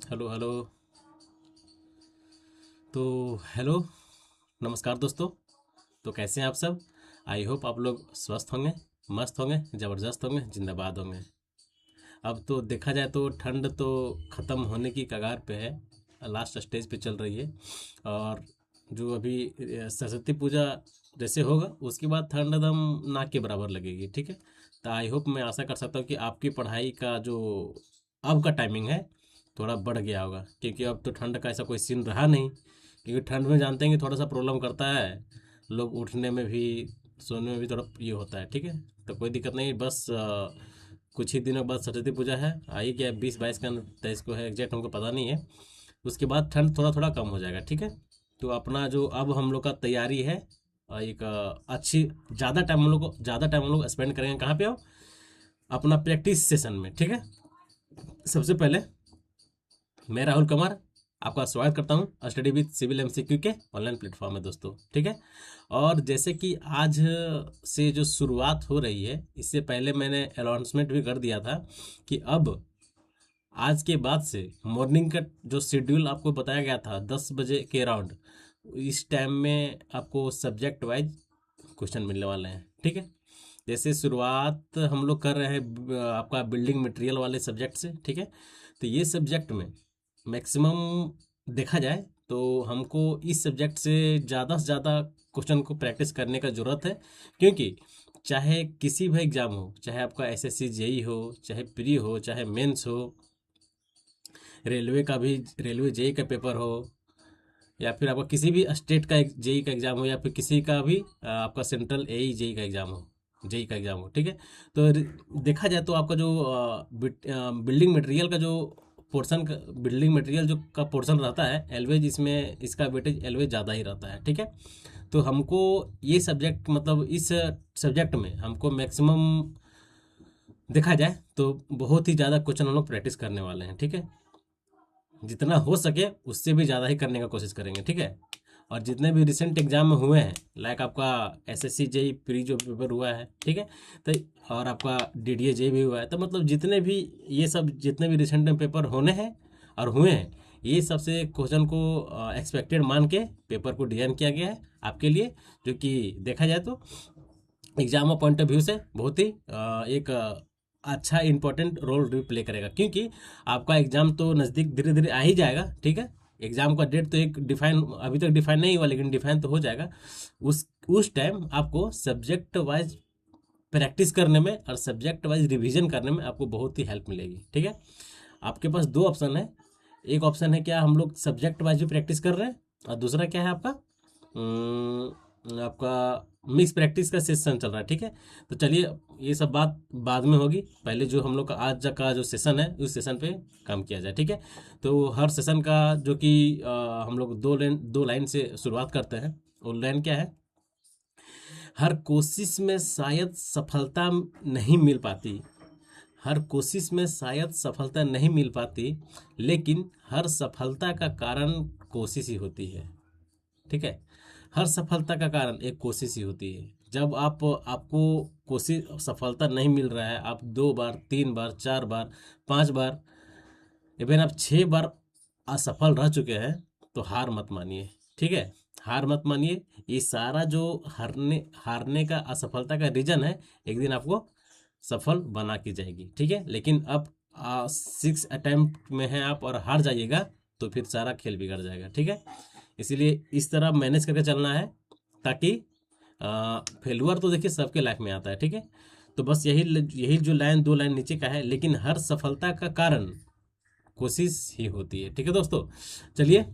Hello hello. तो hello, नमस्कार दोस्तों। तो कैसे हैं आप सब? आई होप आप लोग स्वस्थ होंगे, मस्त होंगे, ज़बरदस्त होंगे, जिंदाबाद होंगे। अब तो देखा जाए तो ठंड तो ख़त्म होने की कगार पे है, लास्ट स्टेज पे चल रही है। और जो अभी सरस्वती पूजा जैसे होगा उसके बाद ठंड एकदम नाक के बराबर लगेगी, ठीक है। तो आई होप, मैं आशा कर सकता हूँ कि आपकी पढ़ाई का जो अब का टाइमिंग है थोड़ा बढ़ गया होगा, क्योंकि अब तो ठंड का ऐसा कोई सीन रहा नहीं। क्योंकि ठंड में जानते हैं कि थोड़ा सा प्रॉब्लम करता है, लोग उठने में भी, सोने में भी थोड़ा ये होता है, ठीक है। तो कोई दिक्कत नहीं, बस कुछ ही दिनों बाद सरस्वती पूजा है, आई क्या 20-22 का 23 को है, एग्जैक्ट हमको पता नहीं है। उसके बाद ठंड थोड़ा थोड़ा कम हो जाएगा, ठीक है। तो अपना जो अब हम लोग का तैयारी है, एक अच्छी, ज़्यादा टाइम हम लोग स्पेंड करेंगे कहाँ पे हो, अपना प्रैक्टिस सेशन में, ठीक है। सबसे पहले मैं राहुल कुमार आपका स्वागत करता हूं स्टडी विद सिविल एमसीक्यू के ऑनलाइन प्लेटफॉर्म में दोस्तों, ठीक है। और जैसे कि आज से जो शुरुआत हो रही है, इससे पहले मैंने अनाउंसमेंट भी कर दिया था कि अब आज के बाद से मॉर्निंग का जो शेड्यूल आपको बताया गया था 10 बजे के अराउंड, इस टाइम में आपको सब्जेक्ट वाइज क्वेश्चन मिलने वाले हैं, ठीक है। जैसे शुरुआत हम लोग कर रहे हैं आपका बिल्डिंग मटेरियल वाले सब्जेक्ट से, ठीक है। तो ये सब्जेक्ट में मैक्सिमम देखा जाए तो हमको इस सब्जेक्ट से ज़्यादा क्वेश्चन को प्रैक्टिस करने का ज़रूरत है। क्योंकि चाहे किसी भी एग्ज़ाम हो, चाहे आपका एसएससी जेई हो, चाहे प्री हो, चाहे मेंस हो, रेलवे का भी, रेलवे जेई का पेपर हो, या फिर आपका किसी भी स्टेट का जेई का एग्ज़ाम हो, या फिर किसी का भी आपका सेंट्रल एई जेई का एग्ज़ाम हो, जेई का एग्ज़ाम हो, ठीक है। तो देखा जाए तो आपका जो बिल्डिंग मटेरियल का जो पोर्शन, बिल्डिंग मटेरियल जो का पोर्शन रहता है एलवेज, इसमें इसका वेटेज एलवेज ज़्यादा ही रहता है, ठीक है। तो हमको ये सब्जेक्ट, मतलब इस सब्जेक्ट में हमको मैक्सिमम देखा जाए तो बहुत ही ज़्यादा क्वेश्चन हम लोग प्रैक्टिस करने वाले हैं, ठीक है। जितना हो सके उससे भी ज़्यादा ही करने का कोशिश करेंगे, ठीक है। और जितने भी रिसेंट एग्जाम में हुए हैं, लाइक आपका एसएससी जेई प्री जो पेपर हुआ है, ठीक है। तो और आपका डीडीए जेई भी हुआ है, तो मतलब जितने भी, ये सब जितने भी रिसेंट में पेपर होने हैं और हुए हैं, ये सबसे क्वेश्चन को एक्सपेक्टेड मान के पेपर को डिजाइन किया गया है आपके लिए, जो कि देखा जाए तो एग्जाम पॉइंट ऑफ व्यू से बहुत ही एक अच्छा इंपॉर्टेंट रोल भी प्ले करेगा। क्योंकि आपका एग्जाम तो नज़दीक धीरे धीरे आ ही जाएगा, ठीक है। एग्जाम का डेट तो एक डिफाइन, अभी तक डिफाइन नहीं हुआ, लेकिन डिफाइन तो हो जाएगा। उस टाइम आपको सब्जेक्ट वाइज प्रैक्टिस करने में और सब्जेक्ट वाइज रिवीजन करने में आपको बहुत ही हेल्प मिलेगी, ठीक है। आपके पास दो ऑप्शन है। एक ऑप्शन है क्या, हम लोग सब्जेक्ट वाइज भी प्रैक्टिस कर रहे हैं, और दूसरा क्या है आपका, आपका मिक्स प्रैक्टिस का सेशन चल रहा है, ठीक है। तो चलिए, ये सब बात बाद में होगी, पहले जो हम लोग का आज का जो सेशन है उस सेशन पे काम किया जाए, ठीक है। तो हर सेशन का जो कि हम लोग दो लाइन से शुरुआत करते हैं। वो लाइन क्या है, हर कोशिश में शायद सफलता नहीं मिल पाती, हर कोशिश में शायद सफलता नहीं मिल पाती, लेकिन हर सफलता का कारण कोशिश ही होती है, ठीक है। हर सफलता का कारण एक कोशिश ही होती है। जब आपको कोशिश, सफलता नहीं मिल रहा है, आप 2 बार, 3 बार, 4 बार, 5 बार, इवन आप 6 बार असफल रह चुके हैं, तो हार मत मानिए, ठीक है। हार मत मानिए। ये सारा जो हारने का, असफलता का रीजन है, एक दिन आपको सफल बना के जाएगी, ठीक है। लेकिन अब 6 अटेम्प्ट में है आप और हार जाइएगा, तो फिर सारा खेल बिगड़ जाएगा, ठीक है। इसीलिए इस तरह मैनेज करके चलना है, ताकि फेलुअर तो देखिए सबके लाइफ में आता है, ठीक है। तो बस यही यही जो लाइन, दो लाइन नीचे का है, लेकिन हर सफलता का कारण कोशिश ही होती है, ठीक है दोस्तों। चलिए,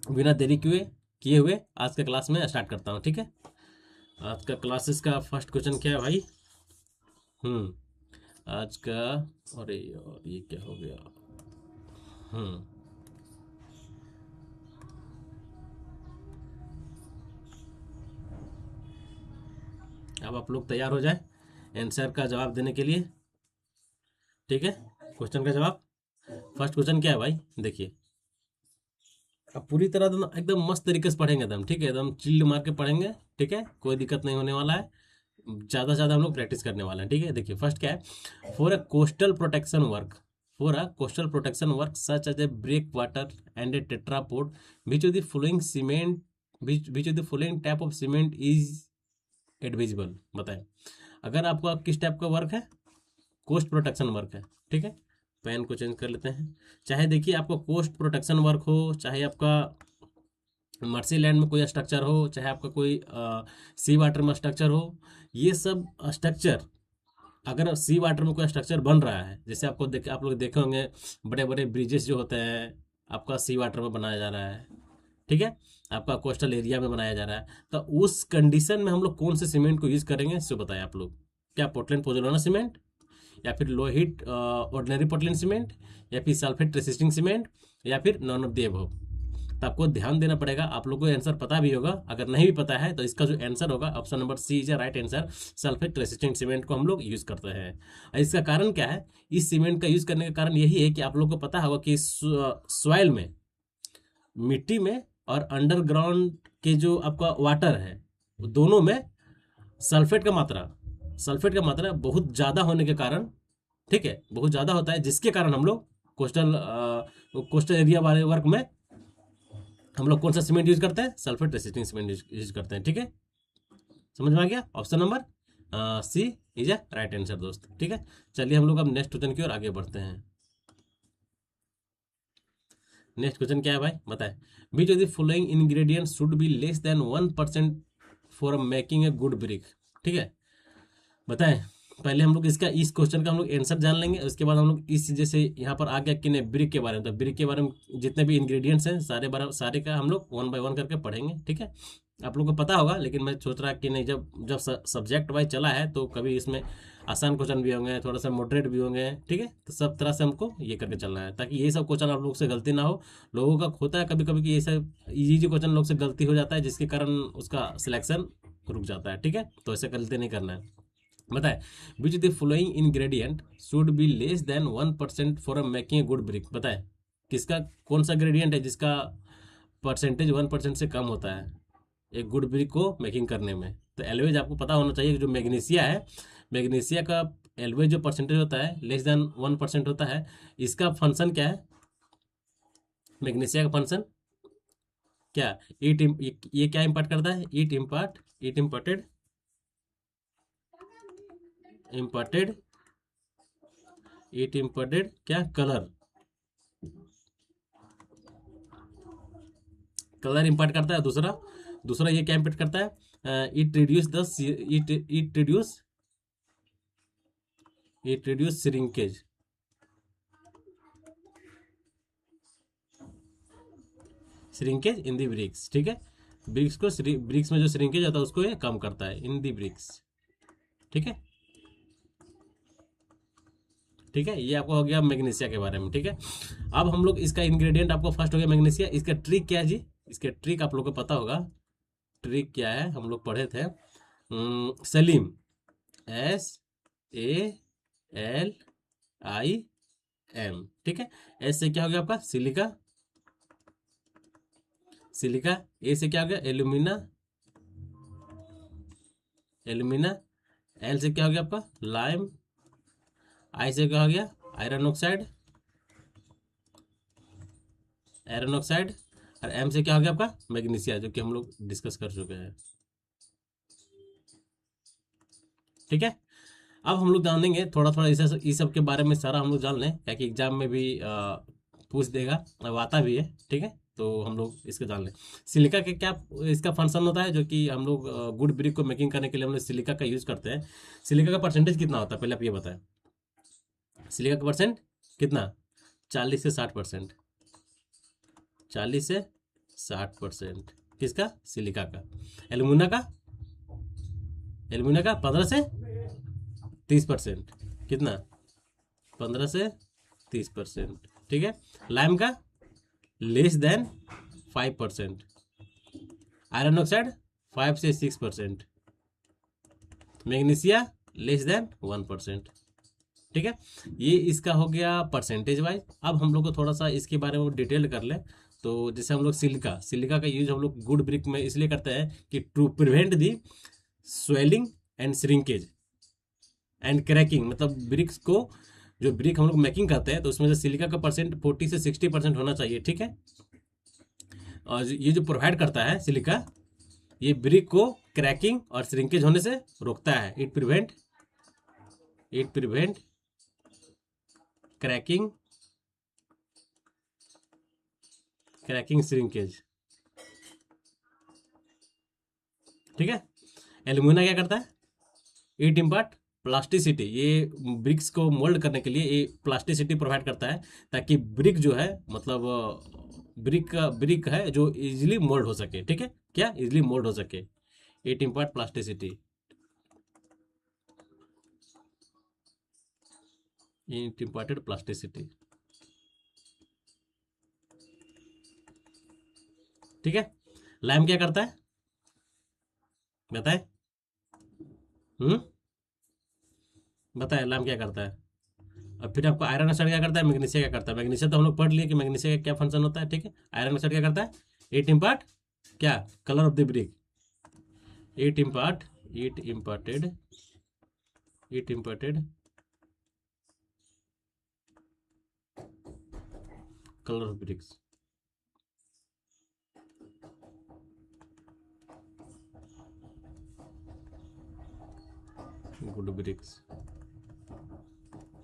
बिना देरी किए हुए आज के क्लास में स्टार्ट करता हूँ, ठीक है। आज का क्लासेस का फर्स्ट क्वेश्चन क्या है भाई? आज का, अरे यार ये क्या हो गया? हम्म अब आप लोग तैयार हो जाए आंसर का जवाब देने के लिए, ठीक है। क्वेश्चन का जवाब, फर्स्ट क्वेश्चन क्या है भाई, देखिए। अब पूरी तरह एकदम मस्त तरीके से पढ़ेंगे एकदम, ठीक है, एकदम चिल्ड मार के पढ़ेंगे, ठीक है, कोई दिक्कत नहीं होने वाला है। ज़्यादा से ज़्यादा हम लोग प्रैक्टिस करने वाले हैं, ठीक है। देखिए फर्स्ट क्या है, for a coastal protection work, for a coastal protection work such as a breakwater and a tetrapod, which of the following cement, which of the following type of cement is advisable? बताएं। अगर आपका किस type का work है, coast protection work है, ठीक है। Pen को चेंज कर लेते हैं। चाहे देखिए आपका कोस्ट प्रोटेक्शन वर्क हो, चाहे आपका मर्सी लैंड में कोई स्ट्रक्चर हो, चाहे आपका कोई सी वाटर में स्ट्रक्चर हो, ये सब स्ट्रक्चर अगर सी वाटर में कोई स्ट्रक्चर बन रहा है, जैसे आप लोग देखे होंगे बड़े बड़े ब्रिजेस जो होते हैं आपका सी वाटर में बनाया जा रहा है, ठीक है, आपका कोस्टल एरिया में बनाया जा रहा है, तो उस कंडीशन में हम लोग कौन से सीमेंट को यूज करेंगे इसको बताएं आप लोग। क्या पोर्टलैंड पोज़ोलाना सीमेंट, या फिर low heat ordinary Portland cement, या फिर सल्फेट रेसिस्टिंग सीमेंट, या फिर नॉन ऑफ द अबव? तो आपको ध्यान देना पड़ेगा। आप लोगों को आंसर पता भी होगा, अगर नहीं भी पता है तो इसका जो आंसर होगा option number C is right answer. Sulphate resistant cement को हम लोग यूज करते हैं। और इसका कारण क्या है, इस सीमेंट का यूज करने का कारण यही है कि आप लोगों को पता होगा कि सॉइल में, मिट्टी में और अंडरग्राउंड के जो आपका वाटर है, दोनों में सल्फेट का मात्रा बहुत ज़्यादा होने के कारण, ठीक है, बहुत ज़्यादा होता है, जिसके कारण हम लोग कोस्टल एरिया वाले वर्क में हम लोग कौन सा सीमेंट यूज करते हैं, सल्फेट रेसिस्टिंग सीमेंट यूज करते हैं, ठीक है। समझ में आ गया? Option number C is a right answer दोस्त, ठीक है। चलिए हम लोग अब नेक्स्ट क्वेश्चन की ओर आगे बढ़ते हैं। नेक्स्ट क्वेश्चन क्या है भाई, बताएं। विच of the following ingredients should be less then 1% for making a good brick, ठीक है। बताएं, पहले हम लोग इस क्वेश्चन का हम लोग आंसर जान लेंगे, उसके बाद हम लोग इस जैसे यहाँ पर आ गया कि नहीं ब्रिक के बारे में, तो ब्रिक के बारे में जितने भी इंग्रेडिएंट्स हैं सारे का हम लोग 1 बाय 1 करके पढ़ेंगे, ठीक है। आप लोग को पता होगा, लेकिन मैं सोच रहा कि नहीं, जब सब्जेक्ट वाइज चला है तो कभी इसमें आसान क्वेश्चन भी होंगे, थोड़ा सा मॉडरेट भी होंगे, ठीक है। तो सब तरह से हमको ये करके चलना है, ताकि ये सब क्वेश्चन आप लोग से गलती ना हो। लोगों का होता है कभी कभी कि ये सब इजी क्वेश्चन लोग से गलती हो जाता है, जिसके कारण उसका सिलेक्शन रुक जाता है, ठीक है। तो ऐसे गलती नहीं करना है। बताए, which the following ingredient should be less then 1% for making a good brick. बताए किसका कौन सा ग्रेडियंट है जिसका परसेंटेज 1% से कम होता है एक गुड ब्रिक को मेकिंग करने में। तो एलवेज आपको पता होना चाहिए, जो मैग्नीशिया है, मैग्नीशिया का एलवेज जो परसेंटेज होता है लेस देन 1% होता है। इसका फंक्शन क्या है, मैग्नीशिया का फंक्शन क्या, ये क्या इम्पार्ट करता है, इट इम्पार्टेड क्या, कलर इम्पार्ट करता है। दूसरा ये क्या इम्पार्ट करता है, it reduce shrinkage in the bricks, ठीक है। ब्रिक्स में जो श्रिंकेज होता है उसको ये कम करता है इन दी ब्रिक्स, ठीक है। ठीक है, ये आपको हो गया मैग्नीशिया के बारे में, ठीक है। अब हम लोग इसका इंग्रेडिएंट आपको फर्स्ट हो गया मैग्नीशिया। इसका ट्रिक क्या है जी, इसका ट्रिक आप लोग को पता होगा। ट्रिक क्या है, हम लोग पढ़े थे, सलीम, SALIM, ठीक है। एस से क्या हो गया आपका सिलिका, ए से क्या हो गया एल्यूमिना, एल से क्या हो गया आपका लाइम, आई से क्या हो गया आयरन ऑक्साइड, और एम से क्या हो गया आपका मैग्नीशिया, जो कि हम लोग डिस्कस कर चुके हैं, ठीक है। अब हम लोग जान लेंगे थोड़ा इस सब के बारे में, सारा हम लोग जान लें, क्या कि एग्जाम में भी पूछ देगा, अब आता भी है, ठीक है। तो हम लोग इसको जान लें। सिलिका के क्या इसका फंक्शन होता है, जो कि हम लोग गुड ब्रिक को मेकिंग करने के लिए हम लोग सिलिका का यूज करते हैं। सिलिका का परसेंटेज कितना होता है, पहले आप ये बताएं। सिलिका का परसेंट कितना, 40 से 60%, 40 से 60%। किसका, सिलिका का। एल्यूमिना का 15 से 30%, कितना, 15 से 30%, ठीक है। लाइम का लेस देन 5%, आयरन ऑक्साइड 5 से 6%, मैग्नीशिया लेस देन 1%, ठीक है। ये इसका हो गया परसेंटेज वाइज। अब हम लोग को थोड़ा सा इसके बारे में डिटेल कर ले। तो जैसे हम लोग सिलिका का यूज हम लोग गुड ब्रिक में इसलिए करते हैं कि to prevent the swelling and shrinkage and cracking, मतलब ब्रिक्स को जो ब्रिक हम लोग मेकिंग करते हैं तो उसमें से सिलिका का परसेंट 40 से 60% होना चाहिए, ठीक है। और ये जो प्रोवाइड करता है सिलिका, ये ब्रिक को क्रैकिंग और श्रिंकेज होने से रोकता है। इट प्रिवेंट क्रैकिंग श्रिंकेज, ठीक है। एल्यूमिना क्या करता है, इट इम्पार्ट प्लास्टिसिटी, ये ब्रिक्स को मोल्ड करने के लिए ये प्लास्टिसिटी प्रोवाइड करता है, ताकि ब्रिक जो है मतलब ब्रिक है जो इजीली मोल्ड हो सके, ठीक है, क्या इजीली मोल्ड हो सके। It impart plasticity, it imparted plasticity, ठीक है। लाइम क्या करता है बताए, बताए लाइम क्या करता है। और फिर आपको आयरन ऑक्साइड क्या करता है, मैग्नीशिया क्या करता है। मैग्नीशिया तो हम लोग पढ़ लिए कि मैग्नीशिया का क्या फंक्शन होता है, ठीक है। आयरन ऑक्साइड क्या करता है, इट इम्पार्ट क्या, colour of the brick, it imparted colour of bricks, good bricks,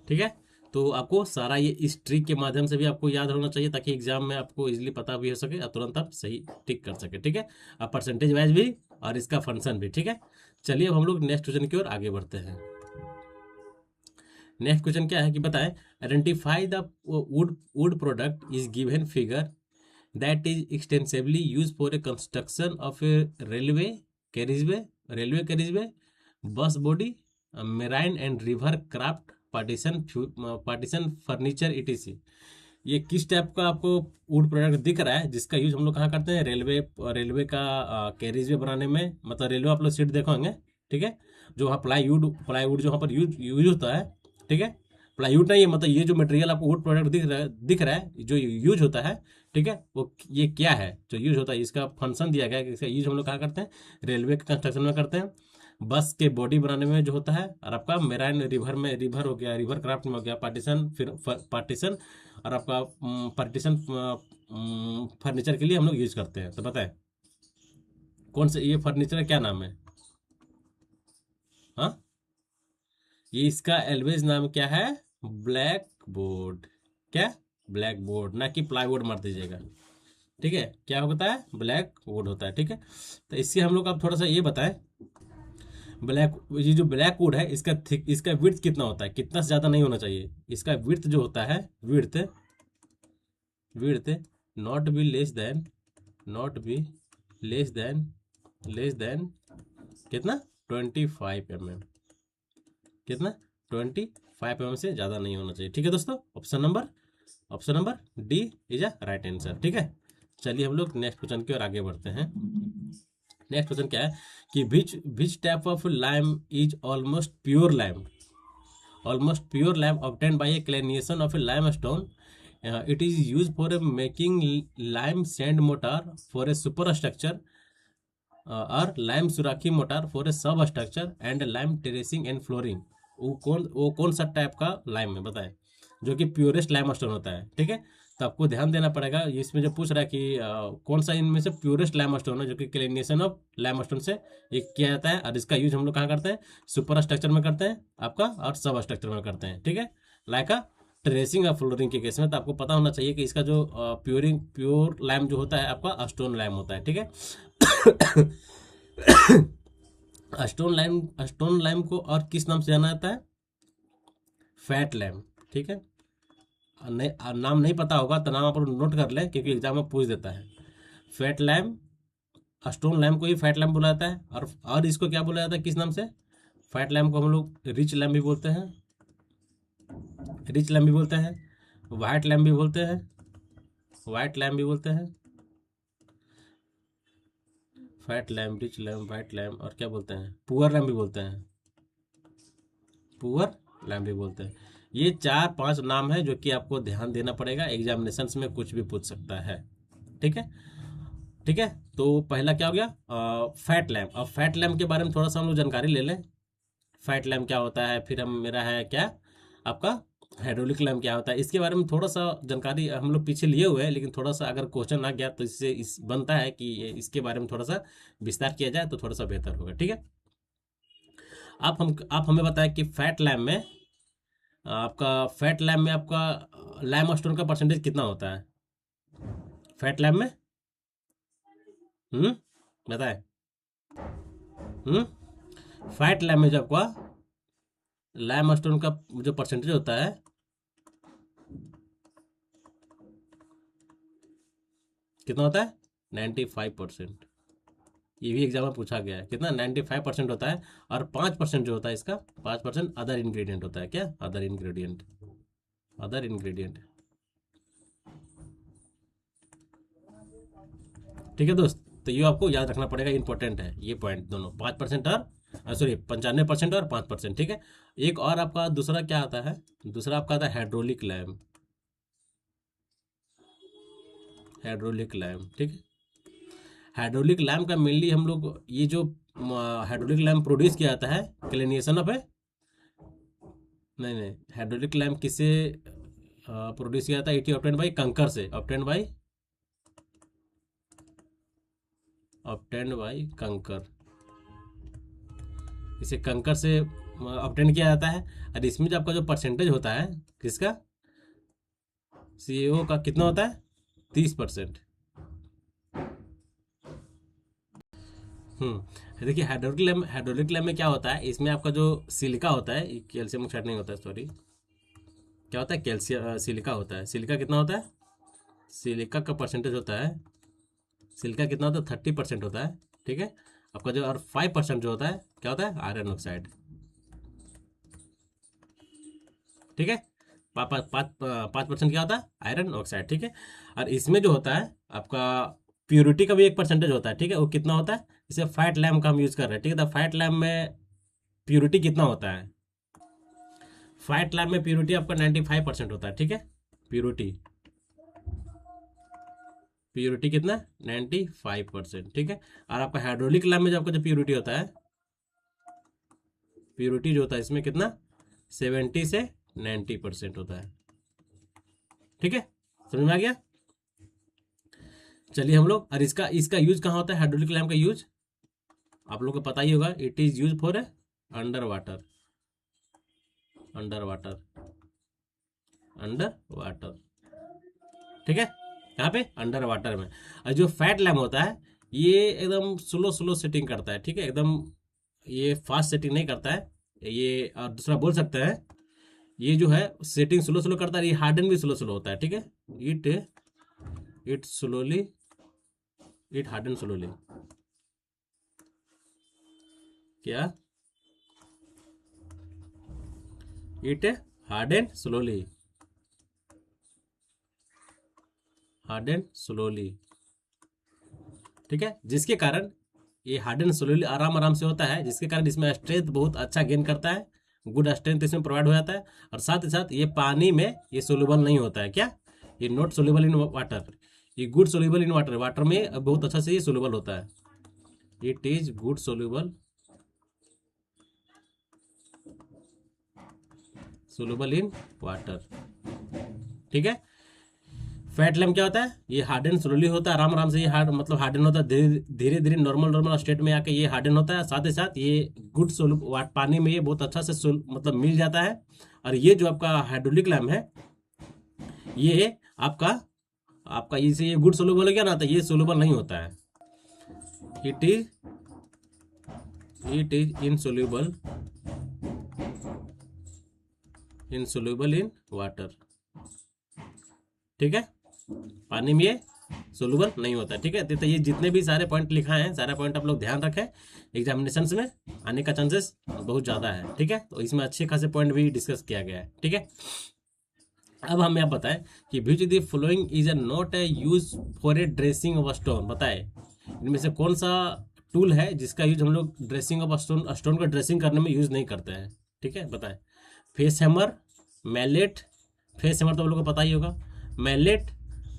ठीक है। तो आपको सारा ये इस ट्रिक के माध्यम से भी आपको याद होना चाहिए, ताकि एग्जाम में आपको इजीली पता भी हो सके और तुरंत आप सही टिक कर सके, ठीक है। अब परसेंटेज वाइज भी और इसका फंक्शन भी, ठीक है। चलिए अब हम लोग नेक्स्ट क्वेश्चन की ओर आगे बढ़ते हैं। नेक्स्ट क्वेश्चन क्या है कि बताएं, identify the wood product is given figure that is extensively use for a construction of a railway carriageway, bus body, marine and river craft, partition furniture etc. ये किस टाइप का आपको वुड प्रोडक्ट दिख रहा है जिसका यूज हम लोग कहाँ करते हैं, रेलवे का कैरिजवे बनाने में, मतलब रेलवे आप लोग सीट देखोगे, ठीक है। जो वहाँ प्लाईवुड जो वहाँ पर यूज होता है, ठीक है। प्लाईवुड नहीं है, मतलब ये जो मटेरियल आपको वुड प्रोडक्ट दिख रहा है जो यूज होता है, ठीक है, वो ये क्या है जो यूज होता है, इसका फंक्शन दिया गया है कि इसका यूज हम लोग कहाँ करते हैं, रेलवे के कंस्ट्रक्शन में करते हैं, बस के बॉडी बनाने में जो होता है, और आपका मेराइन रिवर हो गया, रिवर क्राफ्ट में हो गया, पार्टीशन और आपका पार्टीशन फर्नीचर के लिए हम लोग यूज करते हैं। तो बताएं कौन से ये फर्नीचर का क्या नाम है, हाँ, ये इसका एल्वेज नाम क्या है, ब्लैक बोर्ड, क्या, ब्लैक बोर्ड, ना कि प्लाईवुड मत दीजिएगा, ठीक है। क्या होता है, ब्लैक वुड होता है, ठीक है। तो इससे हम लोग आप थोड़ा सा ये बताएं, ये जो ब्लैक वुड है इसका विड्थ कितना होता है, कितना से ज़्यादा नहीं होना चाहिए। इसका विड्थ जो होता है, width not be less than कितना, 25 mm, कितना, 25 mm से ज़्यादा नहीं होना चाहिए, ठीक है दोस्तों। Option number D is a right answer, ठीक है। चलिए हम लोग नेक्स्ट क्वेश्चन की ओर आगे बढ़ते हैं। नेक्स्ट क्वेश्चन क्या है कि which type of lime is almost pure lime obtained by a clination of a limestone. It is used for making lime sand mortar for a superstructure, और lime सुराखी mortar for a substructure and lime terracing and flooring। वो कौन सा type का lime है बताएं, जो कि purest limestone होता है, ठीक है। तो आपको ध्यान देना पड़ेगा, इसमें जो पूछ रहा है कि कौन सा इनमें से प्योरेस्ट लाइमस्टोन है जो कि क्लिनेशन ऑफ लाइमस्टोन से एक किया जाता है, और इसका यूज हम लोग कहाँ करते हैं, सुपर स्ट्रक्चर में करते हैं आपका, और सब स्ट्रक्चर में करते हैं, ठीक है। लाइक ट्रेसिंग और फ्लोरिंग के केस में तो आपको पता होना चाहिए कि इसका जो प्योर लाइम जो होता है आपका स्टोन लाइम होता है, ठीक है। स्टोन लाइम को और किस नाम से जाना जाता है, फैट लाइम, ठीक है। नाम नहीं पता होगा तो नाम आप नोट कर ले, क्योंकि एग्जाम में पूछ देता है। फैट लैम, स्टोन लैम को ही फैट लैम बोला जाता है, और इसको क्या बोला जाता है, किस नाम से, फैट लैम को हम लोग रिच लैम भी बोलते हैं, वाइट लैम भी बोलते हैं, fat lime, rich lime, white lime, और क्या बोलते हैं, पुअर लैम भी बोलते हैं। ये 4-5 नाम है जो कि आपको ध्यान देना पड़ेगा, एग्जामिनेशंस में कुछ भी पूछ सकता है, ठीक है। तो पहला क्या हो गया, फैट लैम्प। अब फैट लैम्प के बारे में थोड़ा सा हम लोग जानकारी ले लें, फैट लैम्प क्या होता है। फिर हम मेरा है क्या आपका हाइड्रोलिक लैम्प क्या होता है, इसके बारे में थोड़ा सा जानकारी हम लोग पीछे लिए हुए हैं, लेकिन थोड़ा सा अगर क्वेश्चन आ गया तो इससे इस बनता है कि इसके बारे में थोड़ा सा विस्तार किया जाए तो थोड़ा सा बेहतर होगा। ठीक है, आप हमें बताएं कि फैट लैम्प में आपका लैम्प स्टोन का परसेंटेज कितना होता है फैट लैम्प में? हम्म, बताएं। हम्म, फैट लैम्प में जो आपका लैम्प स्टोन का जो परसेंटेज होता है कितना होता है? 95%। ये भी एग्जाम में पूछा गया है, कितना? 95% होता है। और 5% जो होता है इसका, 5% अदर इंग्रेडिएंट होता है। क्या? Other ingredient, other ingredient. ठीक है दोस्त, तो ये आपको याद रखना पड़ेगा, इंपॉर्टेंट है ये पॉइंट दोनों, 5% और सॉरी 95% और 5%। ठीक है, एक और आपका दूसरा क्या आता है? दूसरा आपका आता है हाइड्रोलिक लैम्प। हाइड्रोलिक लैम्प, ठीक है। हाइड्रोलिक लैम्प का मेनली हम लोग ये जो हाइड्रोलिक लैम्प प्रोड्यूस किया जाता है क्लिनेशन ऑफ है, नहीं नहीं, हाइड्रोलिक लैम्प किससे प्रोड्यूस किया जाता है? इट ऑप्टेन बाई कंकर से, ऑप्टेन बाई कंकर, इसे कंकर से ऑप्टेन किया जाता है। और इसमें जो आपका जो परसेंटेज होता है किसका, सीएओ का, कितना होता है? 30%। देखिए हाइड्रोलिक लैम्प में क्या होता है, इसमें आपका जो सिलिका होता है, कैल्शियम ऑक्साइड नहीं होता है, सॉरी, क्या होता है? कैल्शियम सिलिका होता है। सिलिका कितना होता है? सिलिका का परसेंटेज होता है, सिलिका कितना होता है? 30% होता है। ठीक है, आपका जो और 5% जो होता है क्या होता है? Iron oxide. ठीक है, 5% क्या होता है? Iron oxide. ठीक है, और इसमें जो होता है आपका प्योरिटी का भी एक परसेंटेज होता है। ठीक है, वो कितना होता है? जैसे फैट लैम्प का हम यूज कर रहे हैं, ठीक है, तो फैट लैम्प में प्योरिटी कितना होता है? फैट लैम्प में प्योरिटी आपका 95% होता है। ठीक है, प्योरिटी, प्योरिटी कितना? 95%। ठीक है, और आपका हाइड्रोलिक लैम्प में जो आपका जो प्योरिटी होता है, प्योरिटी जो होता है इसमें कितना? 70 से 90% होता है। ठीक है, समझ में आ गया? चलिए हम लोग, और इसका इसका यूज कहाँ होता है? हाइड्रोलिक लैम्प का यूज आप लोग को पता ही होगा, it is use for under water, under water, under water. ठीक है, यहाँ पे अंडर वाटर में। और जो फैट लैम्प होता है ये एकदम स्लो स्लो सेटिंग करता है। ठीक है, एकदम ये फास्ट सेटिंग नहीं करता है ये, और दूसरा बोल सकते हैं ये जो है सेटिंग स्लो स्लो करता है, ये हार्डन भी स्लो स्लो होता है। ठीक है, it it slowly, it harden slowly. क्या? It harden slowly, harden slowly. ठीक है, जिसके कारण ये हार्डन स्लोली आराम आराम से होता है, जिसके कारण इसमें स्ट्रेंथ बहुत अच्छा गेन करता है, गुड स्ट्रेंथ इसमें प्रोवाइड हो जाता है। और साथ ही साथ ये पानी में ये सोल्यूबल नहीं होता है। क्या? ये नॉट सोल्यूबल इन वाटर, ये good soluble in water, water में बहुत अच्छा से ये सोल्यूबल होता है। It is good soluble, soluble in water. ठीक है, फैट लैम्प क्या होता है? ये हार्डन स्लोली होता है, आराम आराम से ये मतलब हार्डन होता है, धीरे धीरे नॉर्मल नॉर्मल स्टेट में आके ये हार्डन होता है। साथ ही साथ ये गुड सोल्यूबल पानी में ये बहुत अच्छा से मतलब मिल जाता है। और ये जो आपका हाइड्रोलिक लैम्प है ये आपका आपका इसे ये गुड सोल्यूबल हो गया ना, तो ये सोल्यूबल नहीं होता है, it is insoluble, insoluble in water. ठीक है, पानी में ये सोल्यूबल नहीं होता। ठीक है, तो ये जितने भी सारे पॉइंट लिखा है, सारा पॉइंट आप लोग ध्यान रखें, एग्जामिनेशन में आने का चांसेस बहुत ज़्यादा है। ठीक है, तो इसमें अच्छे खासे पॉइंट भी डिस्कस किया गया है। ठीक है, अब हमें आप बताएं कि विच the following is not a use for A dressing of stone. बताए इनमें से कौन सा टूल है जिसका यूज हम लोग ड्रेसिंग ऑफ स्टोन, स्टोन को ड्रेसिंग करने में यूज नहीं करते हैं? ठीक है, बताएं। Face hammer, mallet, face hammer तो आप लोगों को पता ही होगा, मैलेट,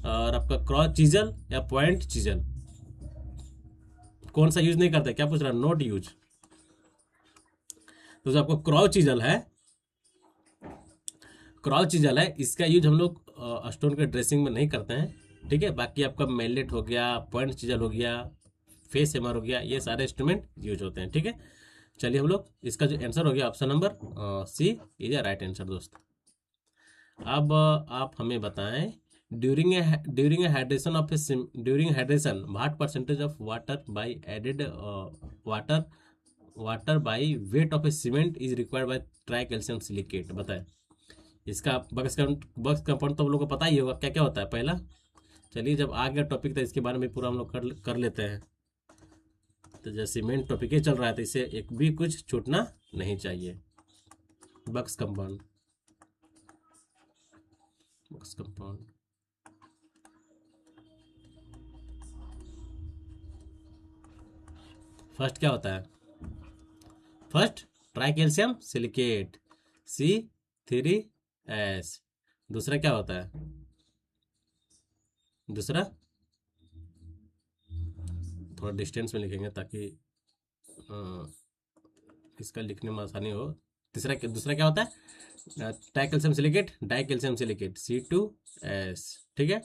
और आपका क्रॉस चीजल या पॉइंट चीजल, कौन सा यूज नहीं करते? क्या पूछ रहा है? Not use. तो जो आपको क्रॉस चीजल है, क्रॉल चीजल है, इसका यूज हम लोग स्टोन के ड्रेसिंग में नहीं करते हैं, ठीक है। बाकी आपका मेलेट हो गया, पॉइंट चीजल हो गया, फेस हैमर हो गया, ये सारे इंस्ट्रूमेंट यूज होते हैं, ठीक है। चलिए हम लोग इसका जो आंसर हो गया option number C is the right answer दोस्त। अब आप हमें बताएं, during hydration of during hydration what percentage of water by added water by weight of a cement is required by tri calcium silicate. बताएं इसका बक्स compound तो हम लोग को पता ही होगा क्या क्या होता है पहला। चलिए जब आ गया टॉपिक तो इसके बारे में पूरा हम लोग कर लेते हैं। तो जैसे सीमेंट टॉपिक ही चल रहा है तो इसे एक भी कुछ छूटना नहीं चाहिए। बक्स कंपाउंड फर्स्ट क्या होता है? First try calcium silicate C3S। दूसरा क्या होता है? दूसरा थोड़ा डिस्टेंस में लिखेंगे ताकि इसका लिखने में आसानी हो। दूसरा क्या होता है? Try calcium silicate, die calcium silicate C2S, ठीक है।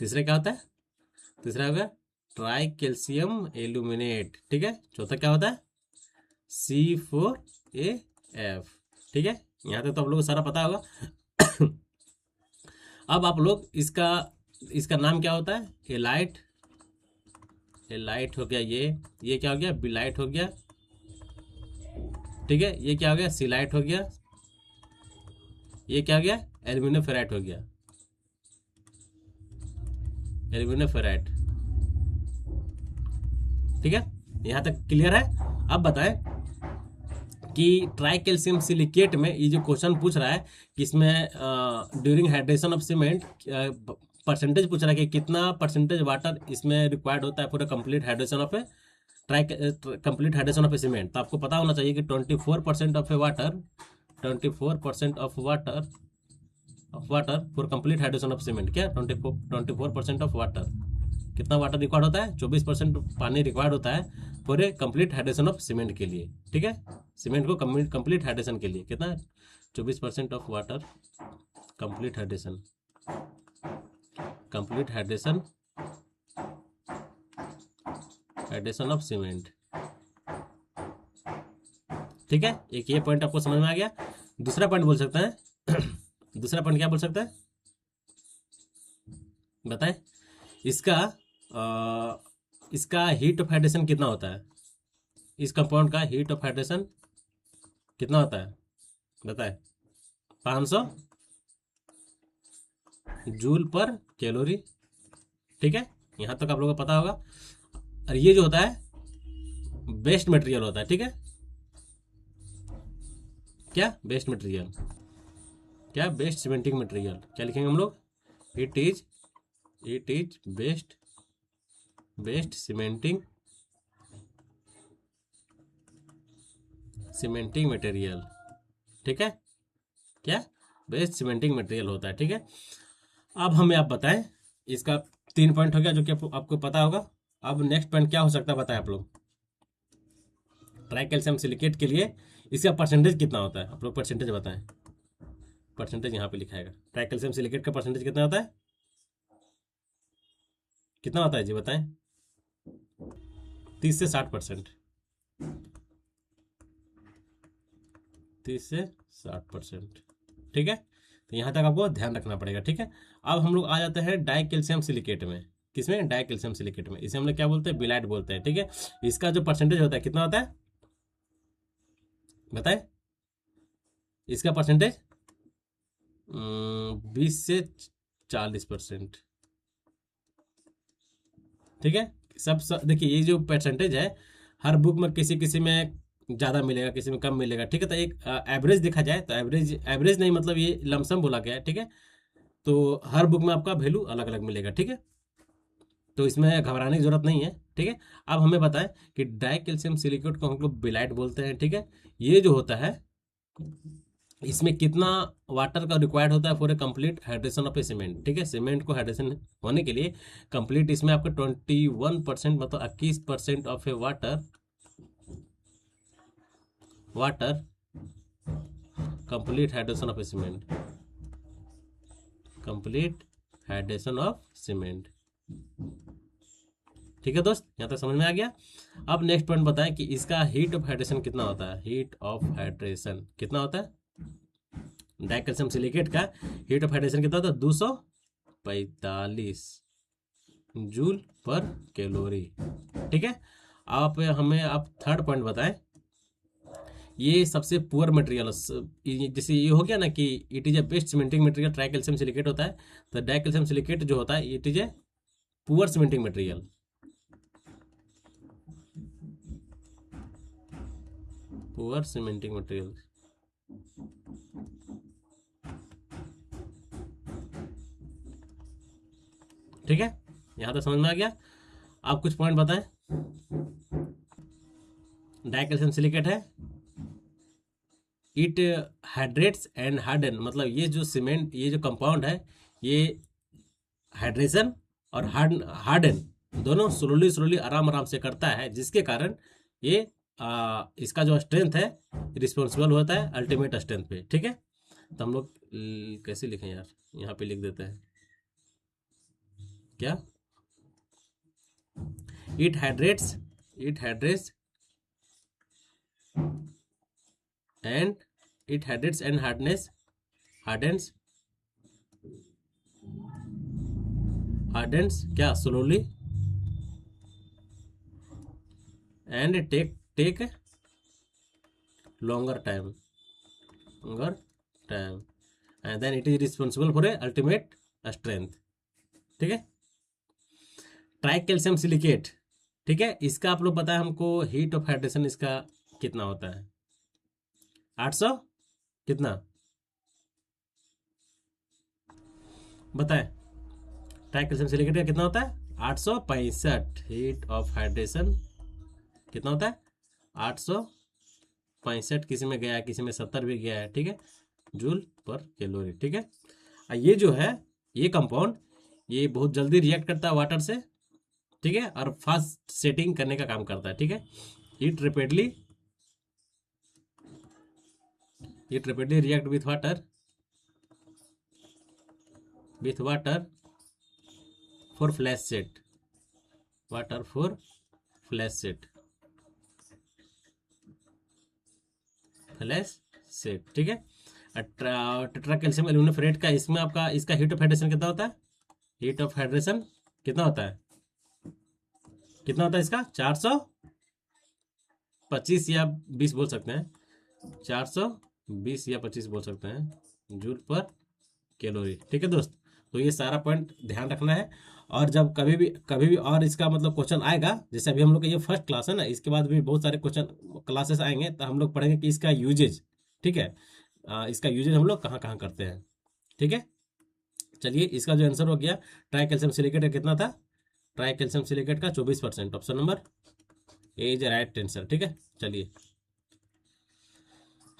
तीसरा क्या होता है? तीसरा होगा ट्राई कैल्शियम एल्यूमिनेट, ठीक है। चौथा क्या होता है? C4AF, ठीक है। यहाँ तक तो आप लोगों को सारा पता होगा। अब आप लोग इसका नाम क्या होता है? एलाइट हो गया, ये क्या हो गया? बिलाइट हो गया, ठीक है। ये क्या हो गया? सिलाइट हो गया। ये क्या हो गया? एल्यूमिनियम फेराइट हो गया, एल्यूमिनियम फेराइट, ठीक है। यहां तक क्लियर है? अब बताएं कि ट्राई कैल्शियम सिलिकेट में ये जो क्वेश्चन पूछ रहा है कि इसमें during hydration of cement percentage पूछ रहा है कि कितना परसेंटेज वाटर इसमें रिक्वायर्ड होता है पूरा complete hydration of A complete hydration of a cement. तो आपको पता होना चाहिए कि 24% of A water 24% of water for complete hydration of cement. क्या 24% ऑफ वाटर? कितना वाटर रिक्वायर्ड होता है? 24% पानी रिक्वायर्ड होता है for a complete hydration of cement के लिए, ठीक है। सीमेंट को कंप्लीट हाइड्रेशन के लिए कितना? 24% of water complete hydration of cement, ठीक है। एक ये पॉइंट आपको समझ में आ गया। दूसरा पॉइंट बोल सकते हैं दूसरा पॉइंट क्या बोल सकते हैं? बताएं इसका हीट ऑफ हाइड्रेशन कितना होता है? इस कंपाउंड का हीट ऑफ हाइड्रेशन कितना होता है? बताएं। 500 जूल पर कैलोरी, ठीक है। यहां तक आप लोगों को पता होगा। और ये जो होता है बेस्ट मटेरियल होता है, ठीक है। क्या बेस्ट मटेरियल? क्या बेस्ट सीमेंटिंग मटेरियल? क्या लिखेंगे हम लोग? It is best cementing material, ठीक है। क्या बेस्ट सीमेंटिंग मटेरियल होता है, ठीक है। अब हमें आप बताएं, इसका 3 पॉइंट हो गया जो कि आपको पता होगा। अब नेक्स्ट पॉइंट क्या हो सकता है बताएं आप लोग? ट्राई कैल्शियम सिलिकेट के लिए इसका परसेंटेज कितना होता है? आप लोग परसेंटेज बताएं। परसेंटेज यहाँ पे लिखाएगा। ट्राई कैल्शियम सिलिकेट का परसेंटेज कितना होता है? कितना होता है जी बताएं? 30 से 60%। 30 से 60%, ठीक है। तो यहाँ तक आपको ध्यान रखना पड़ेगा, ठीक है। अब हम लोग आ जाते हैं डाई कैल्शियम सिलिकेट में। किसमें? डाई कैल्शियम सिलिकेट में। इसे हम लोग क्या बोलते हैं? बिलाइट बोलते हैं, ठीक है। इसका जो परसेंटेज होता है कितना होता है बताएं? इसका परसेंटेज 20 से 40%, ठीक है। सब देखिए ये जो परसेंटेज है हर बुक में किसी में ज़्यादा मिलेगा, किसी में कम मिलेगा, ठीक है। तो एक एवरेज देखा जाए तो एवरेज नहीं, मतलब ये लमसम बोला गया है, ठीक है। तो हर बुक में आपका वैल्यू अलग अलग मिलेगा, ठीक है। तो इसमें घबराने की जरूरत नहीं है, ठीक है। अब हमें बताएं कि डाई कैल्शियम सिलिकेट को हम लोग बिलाइट बोलते हैं, ठीक है। ये जो होता है इसमें कितना वाटर का रिक्वायर्ड होता है for a complete hydration of a cement, ठीक है। सीमेंट को हाइड्रेशन होने के लिए कंप्लीट इसमें आपका 21% मतलब 21% of A water complete hydration of a cement, complete hydration of cement. ठीक है दोस्त, यहाँ तक समझ में आ गया। अब नेक्स्ट पॉइंट बताएं कि इसका हीट ऑफ हाइड्रेशन कितना होता है। हीट ऑफ हाइड्रेशन कितना होता है, डाइकैल्शियम सिलिकेट का हीट ऑफ हाइड्रेशन कितना होता है, 245 जूल पर कैलोरी। ठीक है, आप हमें आप थर्ड पॉइंट बताएं। ये सबसे पुअर मटेरियल, जैसे ये हो गया ना कि it is a best cementing material try calcium silicate होता है, तो डाइकैल्शियम सिलिकेट जो होता है it is a poor cementing material. Poor cementing material. ठीक है, यहाँ तक समझ में आ गया। आप कुछ पॉइंट बताएं। डाइकैल्शियम सिलिकेट है, इट हाइड्रेट्स एंड हार्डन, मतलब ये जो सीमेंट, ये जो कंपाउंड है, ये हाइड्रेशन और हार्डन दोनों स्लोली स्लोली आराम आराम से करता है, जिसके कारण ये इसका जो स्ट्रेंथ है रिस्पॉन्सिबल होता है अल्टीमेट स्ट्रेंथ पे। ठीक है, तो हम लोग कैसे लिखें यार, यहाँ पे लिख देते हैं क्या, इट हाइड्रेट्स एंड हार्डन्स क्या slowly and take longer time and then it is responsible for a ultimate strength। ठीक है, ट्राई कैल्शियम सिलिकेट। ठीक है, इसका आप लोग बताएं हमको हीट ऑफ हाइड्रेशन इसका कितना होता है, 800 कितना बताएं, ट्राई कैल्शियम सिलिकेट का कितना होता है, 865। हीट ऑफ हाइड्रेशन कितना होता है, 865, किसी में गया है, किसी में 70 भी गया है। ठीक है, जूल पर कैलोरी। ठीक है, ये जो है ये कंपाउंड ये बहुत जल्दी रिएक्ट करता है वाटर से। ठीक है, और फास्ट सेटिंग करने का काम करता है। ठीक है, it rapidly react with water for flash set, ठीक है, टेट्रा कैल्शियम एल्यूमिनेट का इसमें आपका इसका हीट ऑफ हाइड्रेशन कितना होता है, हीट ऑफ हाइड्रेशन कितना होता है, इसका 425 या 20 बोल सकते हैं, 420 या 25 बोल सकते हैं जूल पर कैलोरी। ठीक है दोस्त, तो ये सारा पॉइंट ध्यान रखना है। और जब कभी भी और इसका मतलब क्वेश्चन आएगा, जैसे अभी हम लोग का ये फर्स्ट क्लास है ना, इसके बाद भी बहुत सारे क्वेश्चन क्लासेस आएंगे, तो हम लोग पढ़ेंगे कि इसका यूजेज। ठीक है, इसका यूजेज हम लोग कहाँ कहाँ करते हैं। ठीक है, चलिए इसका जो आंसर हो गया ट्राई कैल्शियम सिलिकेट का कितना था, ट्राई कैल्शियम सिलिकेट का 24%, option number A is right answer. ठीक है, चलिए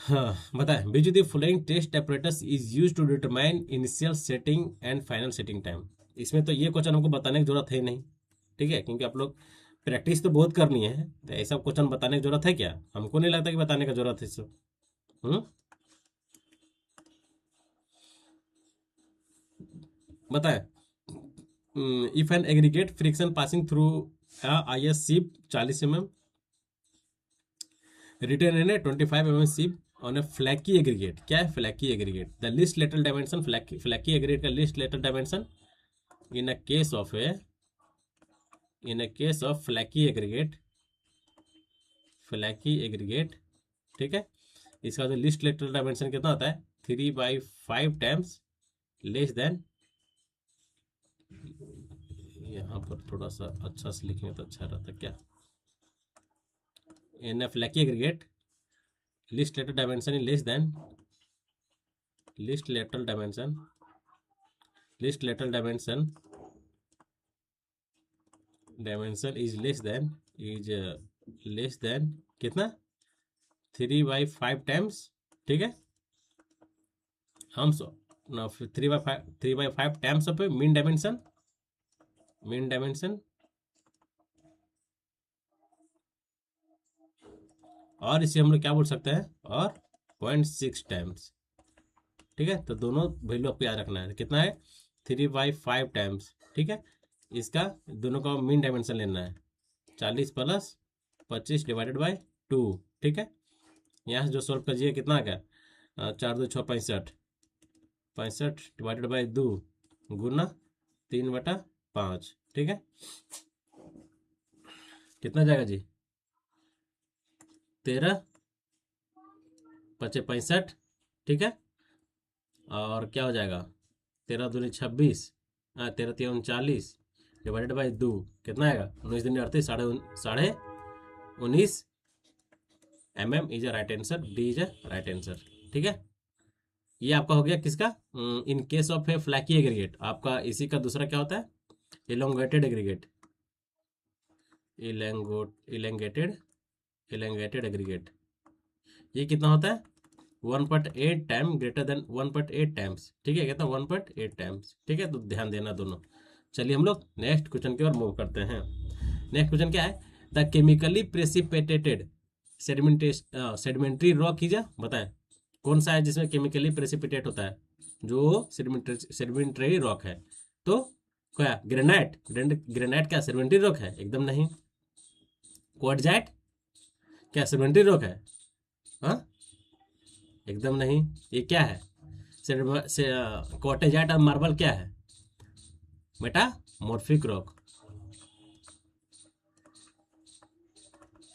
हाँ बताएं, which the following test apparatus is use to determine initial setting and final setting time. इसमें तो ये क्वेश्चन हमको बताने की जरूरत है ही नहीं। ठीक है, क्योंकि आप लोग प्रैक्टिस तो बहुत करनी है, तो ऐसा क्वेश्चन बताने की जरूरत है क्या, हमको नहीं लगता कि बताने की जरूरत है इसको। बताएं, if an aggregate fraction passing through IS sieve 40 mm retained in a 25 mm sieve on a flaky aggregate. क्या है flaky aggregate, the least lateral dimension, flaky aggregate का least lateral dimension in a case of flaky aggregate. ठीक है, इसका जो list lateral dimension कितना होता है, 3/5 टाइम्स लेस देन, यहाँ पर थोड़ा सा अच्छा से लिखेंगे तो अच्छा रहता क्या, in a flaky aggregate least lateral dimension less than, least lateral dimension is less than कितना, 3/5 टाइम्स। ठीक है, हम 3/5 टाइम्स ऑफ मीन डायमेंशन और इसे हम लोग क्या बोल सकते हैं, और 0.6 टाइम्स। ठीक है, तो दोनों वैल्यू आपको याद रखना है। कितना है? 3/5 टाइम्स। ठीक है, इसका दोनों का मीन डायमेंशन लेना है। 40 प्लस 25 डिवाइडेड बाई 2। ठीक है, यहाँ से जो सॉल्व कीजिए कितना आ गया? 4×2=6 = 65 डिवाइडेड बाई 2 गुना 3/5। ठीक है, कितना जाएगा जी? 13 × 5 = 65। ठीक है, और क्या हो जाएगा? 13×2 = 26, 13×3 = 39 डिवाइडेड बाई 2 कितना आएगा? 19×3 = 38, साढ़े 19 mm is a right answer. D is a right answer. ठीक है, ये आपका हो गया किसका? In case of a flaky aggregate. आपका इसी का दूसरा क्या होता है? Elongated aggregate. Elongated aggregate. ये कितना होता है? 1.8 टाइम ग्रेटर देन 1.8 टाइम्स। ठीक है, कहता है 1.8 टाइम्स। ठीक है, तो ध्यान देना दोनों। चलिए हम लोग नेक्स्ट क्वेश्चन की ओर मूव करते हैं। नेक्स्ट क्वेश्चन क्या है? The chemically precipitated sedimentary rock कीजिए, बताएं कौन सा है जिसमें केमिकली प्रेसिपिटेट होता है? जो सेडिमेंट्री रॉक है। तो क्या? ग्रेनाइट। ग्रेनाइट क्या सेडिमेंट्री रॉक है? एकदम नहीं। क्वार्टजाइट क्या सेडिमेंट्री रॉक है? हाँ, एकदम नहीं। ये क्या है? क्वार्टजाइट और मार्बल क्या है? Metamorphic rock.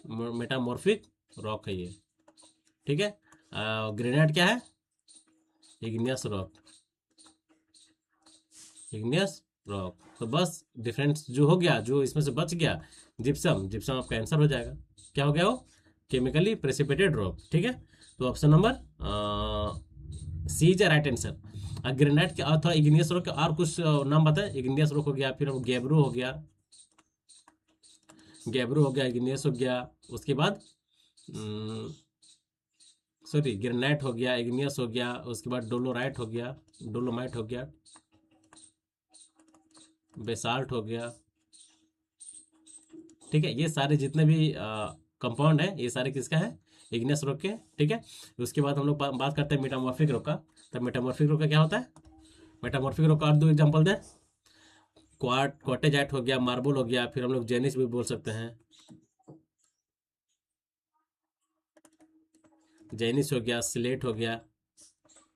मेटामॉर्फिक रॉक है ये। ठीक है, ग्रेनाइट क्या है? Igneous rock. Igneous rock. तो बस डिफरेंस जो हो गया, जो इसमें से बच गया, जिप्सम। जिप्सम आपका आंसर हो जाएगा। क्या हो गया वो? Chemically precipitated rock. ठीक है, तो option number C is right answer. Granite के अथवा इग्नियस रॉक के और कुछ नाम बताए? इग्नियस रॉक हो गया, फिर गैब्रो हो गया, इग्नियस हो गया, उसके बाद सॉरी ग्रेनाइट हो गया, इग्नियस हो गया, उसके बाद डोलोराइट हो गया, डोलोमाइट हो गया, बेसाल्ट हो गया। ठीक है, ये सारे जितने भी कंपाउंड है, ये सारे किसका है? इग्नियस रॉक के। ठीक है, उसके बाद हम लोग बात करते हैं मेटामॉर्फिक रॉक का। तो मेटामॉर्फिक रॉक का क्या होता है? मेटामॉर्फिक रॉक का और दो एग्जांपल दें। क्वार्टेजाइट हो गया, मार्बल हो गया, फिर हम लोग जेनिस भी बोल सकते हैं। जेनिस हो गया, स्लेट हो गया।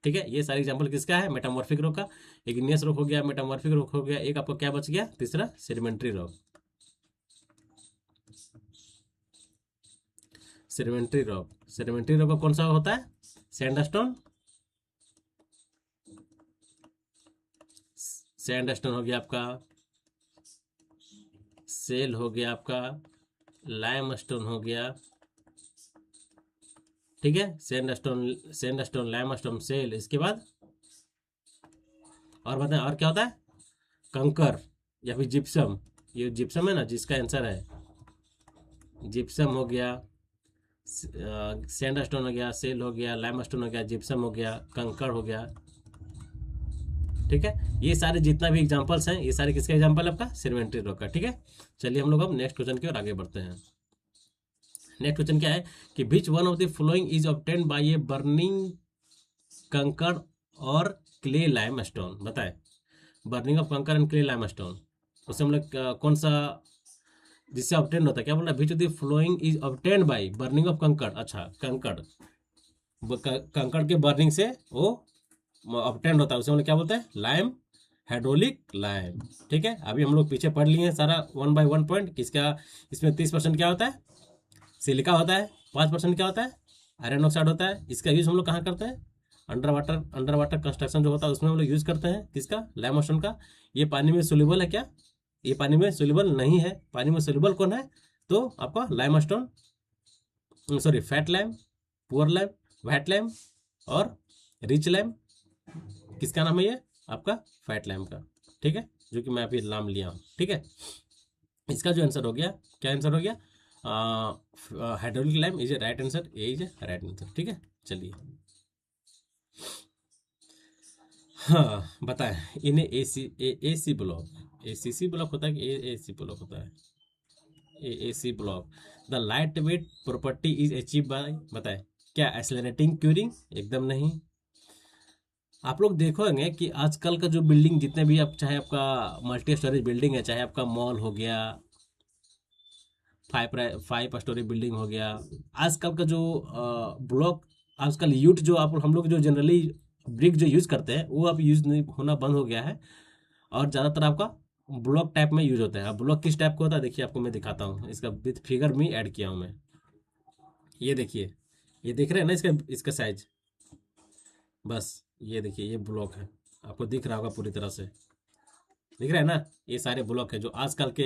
ठीक है, ये सारे एग्जांपल किसका है? मेटामॉर्फिक रॉक का। इग्नियस रॉक हो गया, मेटामॉर्फिक रॉक हो गया, एक आपको क्या बच गया? तीसरा sedimentary rock. Sedimentary rock. Sedimentary rock का कौन सा होता है? सैंडस्टोन। सैंडस्टोन हो गया आपका, सेल हो गया आपका, लाइमस्टोन हो गया। ठीक है, सैंडस्टोन, लाइमस्टोन, सेल। इसके बाद और बताएं और क्या होता है? कंकर या फिर जिप्सम। ये जिप्सम है ना, जिसका आंसर है जिप्सम हो गया, सैंडस्टोन हो गया, सेल हो गया, लाइमस्टोन हो गया, जिप्सम हो गया, कंकर हो गया। ठीक है, ये सारे जितना भी एग्जांपल्स हैं, ये सारे किसका एग्जांपल आपका? सेडिमेंट्री रॉक का। ठीक है, चलिए हम लोग अब नेक्स्ट क्वेश्चन की ओर आगे बढ़ते हैं। नेक्स्ट क्वेश्चन क्या है कि which one of the following is obtained by a burning कंकड़ और क्ले लाइमस्टोन? बताएं, बर्निंग ऑफ कंकड़ एंड क्ले लाइमस्टोन, उससे हम लोग कौन सा जिससे ऑब्टेन होता है? क्या बोल रहा है? विच of the following is obtained by burning of कंकड़। अच्छा, कंकड़, कंकड़ के बर्निंग से वो ऑब्टेन्ड होता है, उसे हम लोग क्या बोलते हैं? Lime, hydraulic lime. ठीक है, अभी हम लोग पीछे पढ़ लिए हैं सारा 1 by 1 पॉइंट। किसका? इसमें 30% क्या होता है? सिलिका होता है। 5% क्या होता है? आयरन ऑक्साइड होता है। इसका यूज हम लोग कहाँ करते हैं? अंडर वाटर कंस्ट्रक्शन जो होता है उसमें हम लोग यूज करते हैं। किसका? लाइमस्टोन का। ये पानी में सोल्यूबल है क्या? ये पानी में सोल्यूबल नहीं है। पानी में सोल्यूबल कौन है? तो आपका limestone, sorry fat lime, poor lime, white lime और रिच लाइम। किसका नाम है ये? आपका फैट लाइम का। ठीक है, जो कि मैं अभी नाम लिया हूँ। ठीक है, इसका जो आंसर हो गया, क्या आंसर हो गया? Hydraulic lime is a right answer. A is a right answer. ठीक है, चलिए हाँ बताएं। इन्हें ए सी ब्लॉक, ए सी सी ब्लॉक होता है कि ए सी ब्लॉक होता है? A C block. The light weight property is achieve by, बताएं क्या? Accelerating curing? एकदम नहीं। आप लोग देखोगे कि आजकल का जो बिल्डिंग जितने भी आप, चाहे आपका मल्टी स्टोरेज बिल्डिंग है, चाहे आपका मॉल हो गया, 5 स्टोरी बिल्डिंग हो गया, आजकल का जो ब्लॉक, आजकल यूट जो आप हम लोग जो जनरली ब्रिक जो यूज करते हैं वो अब यूज नहीं होना बंद हो गया है, और ज़्यादातर आपका ब्लॉक टाइप में यूज होता है। अब ब्लॉक किस टाइप का होता है देखिए, आपको मैं दिखाता हूँ, इसका विथ फिगर में ऐड किया हूँ मैं। ये देखिए, ये देख रहे हैं ना इसका इसका साइज, बस ये देखिए, ये ब्लॉक है, आपको दिख रहा होगा पूरी तरह से, दिख रहा है ना। ये सारे ब्लॉक है जो आजकल के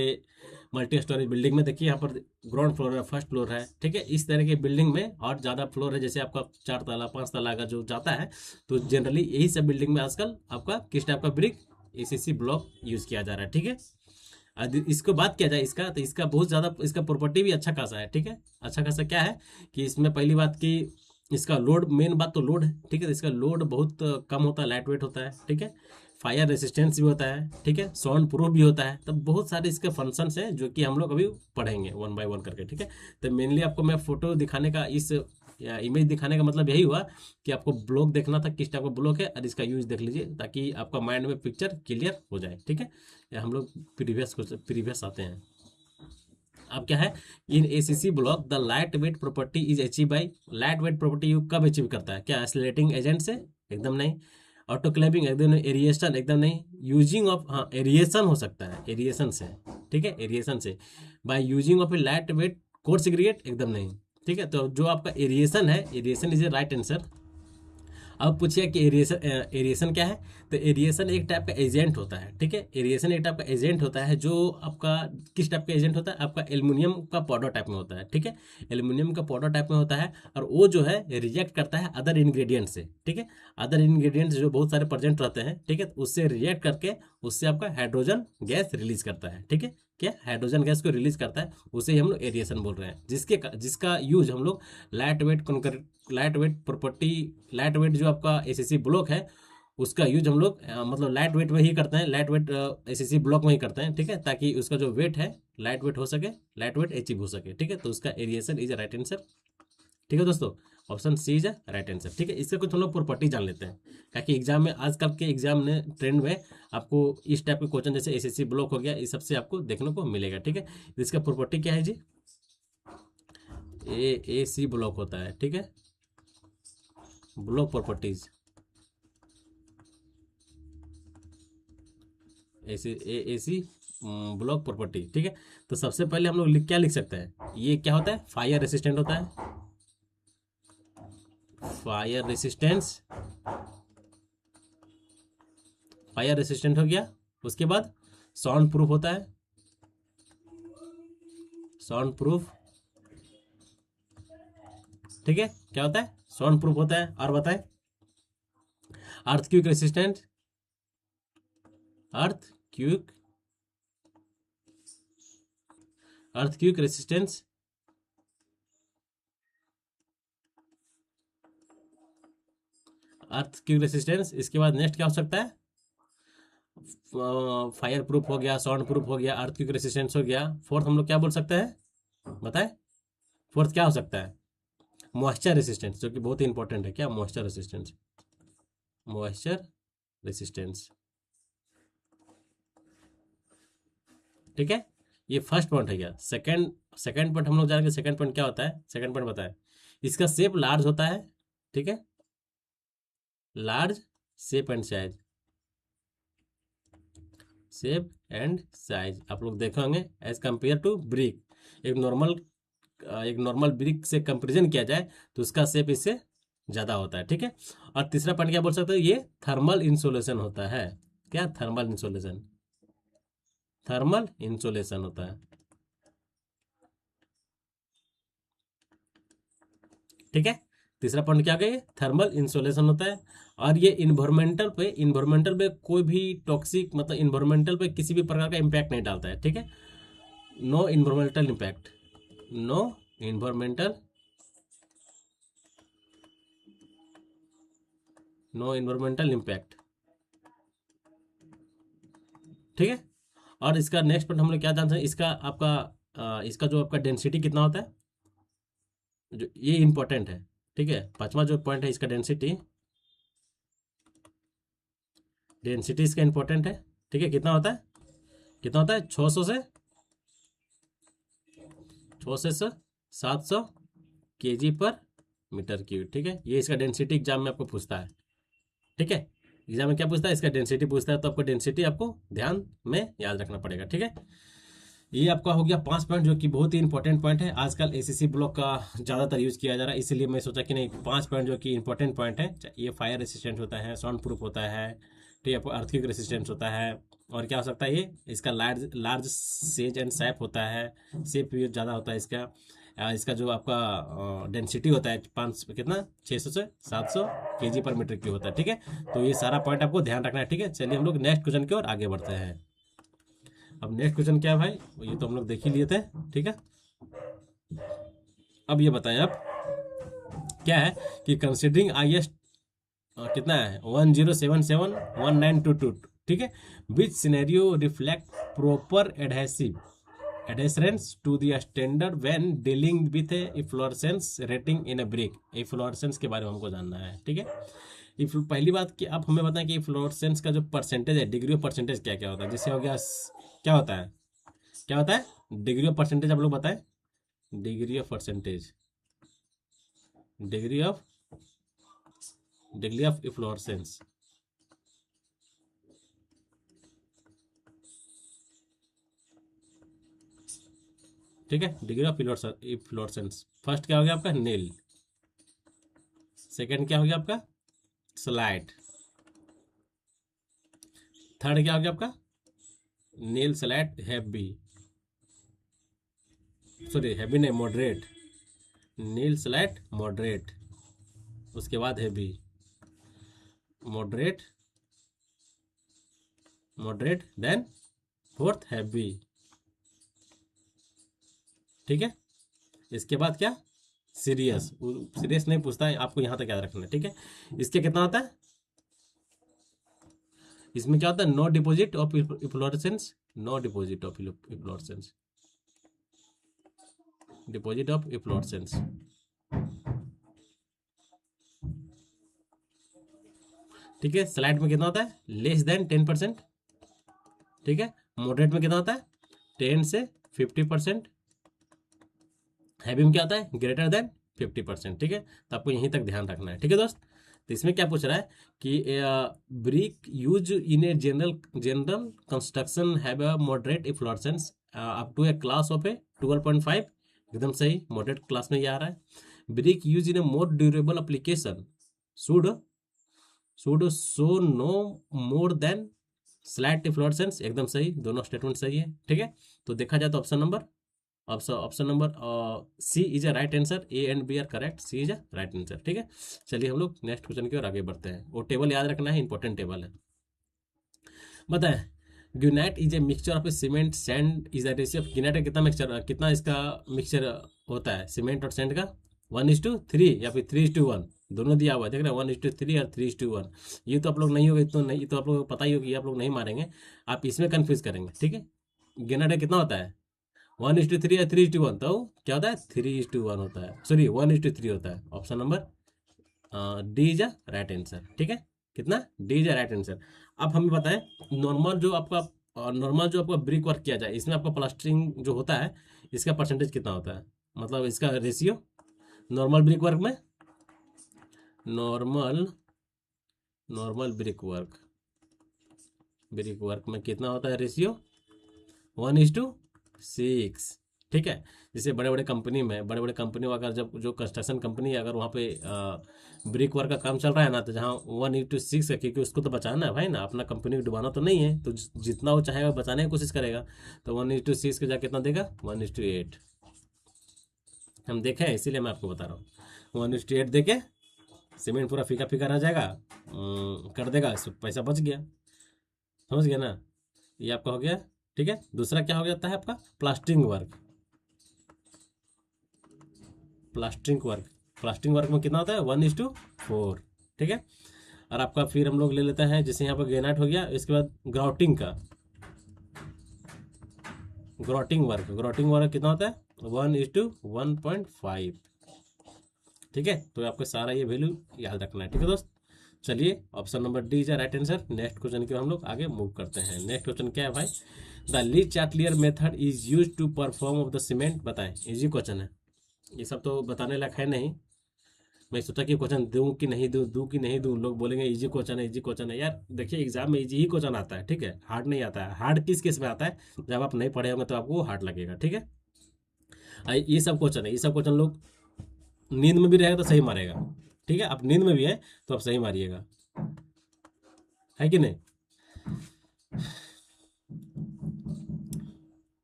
मल्टी स्टोरेज बिल्डिंग में, देखिए यहाँ पर ग्राउंड फ्लोर है, फर्स्ट फ्लोर है, ठीक है। इस तरह के बिल्डिंग में और ज़्यादा फ्लोर है, जैसे आपका 4 ताला 5 ताला का जो जाता है, तो जनरली यही सब बिल्डिंग में आजकल आपका किस टाइप का ब्रिक, एसीसी ब्लॉक यूज़ किया जा रहा है, ठीक है। यदि इसको बात किया जाए इसका, तो इसका बहुत ज़्यादा, इसका प्रॉपर्टी भी अच्छा खासा है, ठीक है। अच्छा खासा क्या है कि इसमें पहली बात की इसका लोड, मेन बात तो लोड है, ठीक है। इसका लोड बहुत कम होता है, लाइट वेट होता है, ठीक है। फायर रेसिस्टेंस भी होता है, ठीक है। साउंड प्रूफ भी होता है। तब बहुत सारे इसके फंक्शंस हैं जो कि हम लोग अभी पढ़ेंगे वन बाय वन करके, ठीक है। तो मेनली आपको मैं फोटो दिखाने का, इस या इमेज दिखाने का मतलब यही हुआ कि आपको ब्लॉक देखना था किस टाइप का ब्लॉक है, और इसका यूज देख लीजिए ताकि आपका माइंड में पिक्चर क्लियर हो जाए, ठीक है। या हम लोग प्रीवियस आते हैं। अब क्या है, in ACC block the light weight property is achieve by, light weight property you कब अचीव करता है, क्या एसिलेटिंग एजेंट से, एकदम नहीं। ऑटोक्लेविंग एकदम नहीं, एरिएशन एकदम नहीं, यूजिंग ऑफ, हाँ एरिएशन हो सकता है, एरिएशन से, ठीक है, एरिएशन से, by using of A light weight core cigarette एकदम नहीं, ठीक है। तो जो आपका एरिएशन है, aeration is a right answer. अब पूछिए कि एरिएशन क्या है, तो एरिएशन एक टाइप का एजेंट होता है, ठीक है। एरिएशन एक टाइप का एजेंट होता है जो आपका किस टाइप का एजेंट होता है, आपका एल्युमिनियम का पाउडर टाइप में होता है, ठीक है। एल्युमिनियम का पाउडर टाइप में होता है, और वो जो है रिएक्ट करता है अदर इंग्रेडिएंट से, ठीक है। अदर इंग्रेडिएंट्स जो बहुत सारे प्रेजेंट रहते हैं, ठीक है, उससे रिएक्ट करके उससे आपका हाइड्रोजन गैस रिलीज करता है, ठीक है। क्या हाइड्रोजन गैस को रिलीज करता है, उसे ही हम लोग एरिएशन बोल रहे हैं, जिसका यूज हम लोग light weight light weight property, light weight जो आपका एसीसी ब्लॉक है उसका यूज हम लोग मतलब लाइट वेट में ही करते हैं, लाइट वेट एसीसी ब्लॉक में ही करते हैं, ठीक है, ताकि उसका जो वेट है लाइट वेट हो सके, लाइट वेट अचीव हो सके, ठीक है। तो उसका एरिएशन इज राइट आंसर, ठीक है दोस्तों। Option C is right answer, ठीक है। इससे कुछ हम लोग प्रॉपर्टी जान लेते हैं, ताकि एग्जाम में, आजकल के एग्जाम में ट्रेंड में आपको इस टाइप के क्वेश्चन जैसे एसएससी ब्लॉक हो गया, इस सबसे आपको देखने को मिलेगा, ठीक है। इसका प्रॉपर्टी क्या है जी, ए सी ब्लॉक होता है, ठीक है, block properties, AC block property, ठीक है। तो सबसे पहले हम लोग क्या लिख सकते हैं, ये क्या होता है, फायर रेसिस्टेंट होता है, फायर रेसिस्टेंस, फायर रेसिस्टेंट हो गया। उसके बाद साउंड प्रूफ होता है, साउंड प्रूफ, ठीक है। क्या होता है, साउंड प्रूफ होता है। और बताएं, अर्थ क्यूक रेसिस्टेंट, अर्थ क्यूक, अर्थ क्यूक रेसिस्टेंस, अर्थ क्यूक रेसिस्टेंस। इसके बाद नेक्स्ट क्या हो सकता है, फायर प्रूफ हो गया, साउंड प्रूफ हो गया, अर्थ क्यूक रेसिस्टेंस हो गया। फोर्थ हम लोग क्या बोल सकते हैं, बताएं, फोर्थ क्या हो सकता है, मॉइस्चर रेसिस्टेंस, जो कि बहुत ही इंपॉर्टेंट है। क्या, मॉइस्चर रेसिस्टेंस, मॉइस्चर रेसिस्टेंस, ठीक है। ये फर्स्ट पॉइंट है गया। सेकंड सेकंड पॉइंट हम लोग जानेंगे, सेकंड पॉइंट क्या होता है, सेकंड पॉइंट बताएं। इसका शेप लार्ज होता है, ठीक है, large shape and size, shape and size आप लोग देखे होंगे एज कंपेयर टू ब्रिक। एक नॉर्मल ब्रिक से कंपेरिजन किया जाए तो उसका शेप इससे ज़्यादा होता है, ठीक है। और तीसरा पॉइंट क्या बोल सकते हो, ये थर्मल इंसुलेशन होता है। क्या, थर्मल इंसुलेशन, थर्मल इंसुलेशन होता है, ठीक है। तीसरा पॉइंट क्या गया, थर्मल इंसुलेशन होता है। और ये इन्वायरमेंटल पे कोई भी टॉक्सिक, मतलब इन्वायरमेंटल पे किसी भी प्रकार का इम्पैक्ट नहीं डालता है, ठीक है। No environmental impact, no environmental, no environmental impact, ठीक है। और इसका नेक्स्ट पॉइंट हम लोग क्या जानते हैं, इसका आपका इसका जो आपका डेंसिटी कितना होता है, जो ये इंपॉर्टेंट है, ठीक है। पांचवा जो पॉइंट है इसका डेंसिटी, डेंसिटी इसका इंपॉर्टेंट है, ठीक है। कितना होता है, कितना होता है, 600 से 700 केजी पर मीटर क्यूब, ठीक है। ये इसका डेंसिटी एग्जाम में आपको पूछता है, ठीक है। एग्जाम में क्या पूछता है, इसका डेंसिटी पूछता है, तो आपको डेंसिटी आपको ध्यान में याद रखना पड़ेगा, ठीक है। ये आपका हो गया 5 पॉइंट, जो कि बहुत ही इंपॉर्टेंट पॉइंट है। आजकल एसीसी ब्लॉक का ज़्यादातर यूज किया जा रहा है, इसीलिए मैं सोचा कि नहीं 5 पॉइंट जो कि इंपॉर्टेंट पॉइंट है। ये फायर रेसिस्टेंट होता है, साउंड प्रूफ होता है, ठीक है, अर्थक्वेक रेसिस्टेंस होता है, और क्या हो सकता है, ये इसका large large says and SAP होता है, सेप भी ज़्यादा होता है इसका। इसका जो आपका डेंसिटी होता है 5 कितना 600 से 700 केजी पर मीटर क्यूब होता है, ठीक है। तो ये सारा पॉइंट आपको ध्यान रखना है, ठीक है। चलिए हम लोग नेक्स्ट क्वेश्चन की ओर आगे बढ़ते हैं। अब नेक्स्ट क्वेश्चन क्या है भाई, ये तो हम लोग देख ही लिए थे, ठीक है। अब ये बताएं आप, क्या है कि कंसिडरिंग IS कितना है 10771922, ठीक है, which scenario reflect proper adherence to the standard when dealing with efflorescence rating in a brick. Efflorescence के बारे में हमको जानना है, ठीक है। पहली बात कि आप हमें बताएं कि इफ्लोरेसेंस का जो परसेंटेज है, डिग्री ऑफ परसेंटेज क्या क्या होता है। जैसे हो गया, क्या होता है, क्या होता है, डिग्री ऑफ परसेंटेज आप लोग बताएं। Degree of percentage, degree of efflorescence, ठीक है। डिग्री ऑफ इफ्लोरेसेंस, फर्स्ट क्या हो गया आपका, नील। सेकंड क्या हो गया आपका, स्लाइट। थर्ड क्या हो गया आपका, nil slight heavy, sorry heavy नहीं, मॉडरेट। नील स्लाइट मॉडरेट, उसके बाद heavy, moderate, moderate then fourth heavy, ठीक है। इसके बाद क्या, सीरियस। सीरियस नहीं पूछता है, आपको यहां तक याद रखना है, ठीक है। इसके कितना होता है, इसमें क्या होता है, no deposit of efflorescence, no deposit of efflorescence, deposit of efflorescence, ठीक है। स्लाइड में कितना होता है, लेस देन 10%, ठीक है। मॉडरेट में कितना होता है, 10 से 50%। हैवी में क्या होता है, ग्रेटर देन 50%, ठीक है। तो आपको यहीं तक ध्यान रखना है, ठीक है दोस्त। तो इसमें क्या पूछ रहा है कि brick use in a general construction have a moderate efflorescence up to a class of a 12.5, एकदम सही, मॉडरेट क्लास में ये आ रहा है। Brick use in a more durable application should show no more than slight efflorescence, एकदम सही, दोनों स्टेटमेंट सही है, ठीक है। तो देखा जाए तो option number C is a right answer, A and B are correct, C is a right answer, ठीक है। चलिए हम लोग नेक्स्ट क्वेश्चन की ओर आगे बढ़ते हैं। वो टेबल याद रखना है, इंपॉर्टेंट टेबल है। बताएं, granite is a mixture of cement sand is a ratio of granite, कितना मिक्सचर, कितना इसका मिक्सचर होता है सीमेंट और सैंड का, 1:3 या फिर 3:1, दोनों दिया हुआ है, देख रहे हैं 1:3 और 3:1। ये तो आप लोग नहीं होगा, तो नहीं, तो आप लोग को पता ही होगी, आप लोग नहीं मारेंगे, आप इसमें कंफ्यूज करेंगे, ठीक है। ग्रेनाइट कितना होता है, 1:3 या 3:1, तो क्या होता है, 3:1 होता है, सॉरी 1:3 होता है। Option number D is a right answer, ठीक है। कितना, D is a right answer. अब हमें बताएं, नॉर्मल जो आपका ब्रिक वर्क किया जाए, इसमें आपका प्लास्टरिंग जो होता है, इसका परसेंटेज कितना होता है, मतलब इसका रेशियो नॉर्मल ब्रिक वर्क में, नॉर्मल ब्रिक वर्क में कितना होता है रेशियो, 1:6, ठीक है। जैसे बड़े बड़े कंपनी में अगर जब जो कंस्ट्रक्शन कंपनी है, अगर वहाँ पे ब्रिक वर्क का काम चल रहा है ना, तो जहाँ 1:6 है, क्योंकि उसको तो बचाना है भाई ना, अपना कंपनी को डुबाना तो नहीं है, तो जितना वो चाहेगा बचाने की कोशिश करेगा, तो 1:6 के जा कितना देगा, 1:8। हम देखे हैं, इसीलिए मैं आपको बता रहा हूँ, 1:8 दे के सीमेंट पूरा फीका फीका रह जाएगा, कर देगा, पैसा बच गया, समझ गया ना। ये आपका हो गया, ठीक है। दूसरा क्या हो जाता है आपका, प्लास्टरिंग वर्क में कितना होता है, 1:4, ठीक है। और आपका फिर हम लोग ले लेते हैं, जैसे यहाँ पर ग्रेनाइट हो गया, इसके बाद ग्राउटिंग वर्क कितना होता है, 1:1.5, ठीक है। तो आपको सारा ये वैल्यू याद रखना है, ठीक है दोस्त। चलिए option number D is right answer. Next question की हम लोग आगे मूव करते हैं। नेक्स्ट क्वेश्चन क्या है भाई? The Le Chatelier method is use to perform of the cement. बताएं, इजी क्वेश्चन है, ये सब तो बताने लायक है नहीं। मैं सोचा कि क्वेश्चन दूं कि नहीं दूं, दूं कि नहीं दूं। लोग बोलेंगे इजी क्वेश्चन है, इजी क्वेश्चन है। यार देखिए एग्जाम में इजी ही क्वेश्चन आता है, ठीक है, हार्ड नहीं आता है। हार्ड किस केस में आता है? जब आप नहीं पढ़े होंगे तो आपको हार्ड लगेगा, ठीक है। ये सब क्वेश्चन है, ये सब क्वेश्चन लोग नींद में भी रहेगा तो सही मारेगा, ठीक है। आप नींद में भी है तो आप सही मारिएगा, है कि नहीं।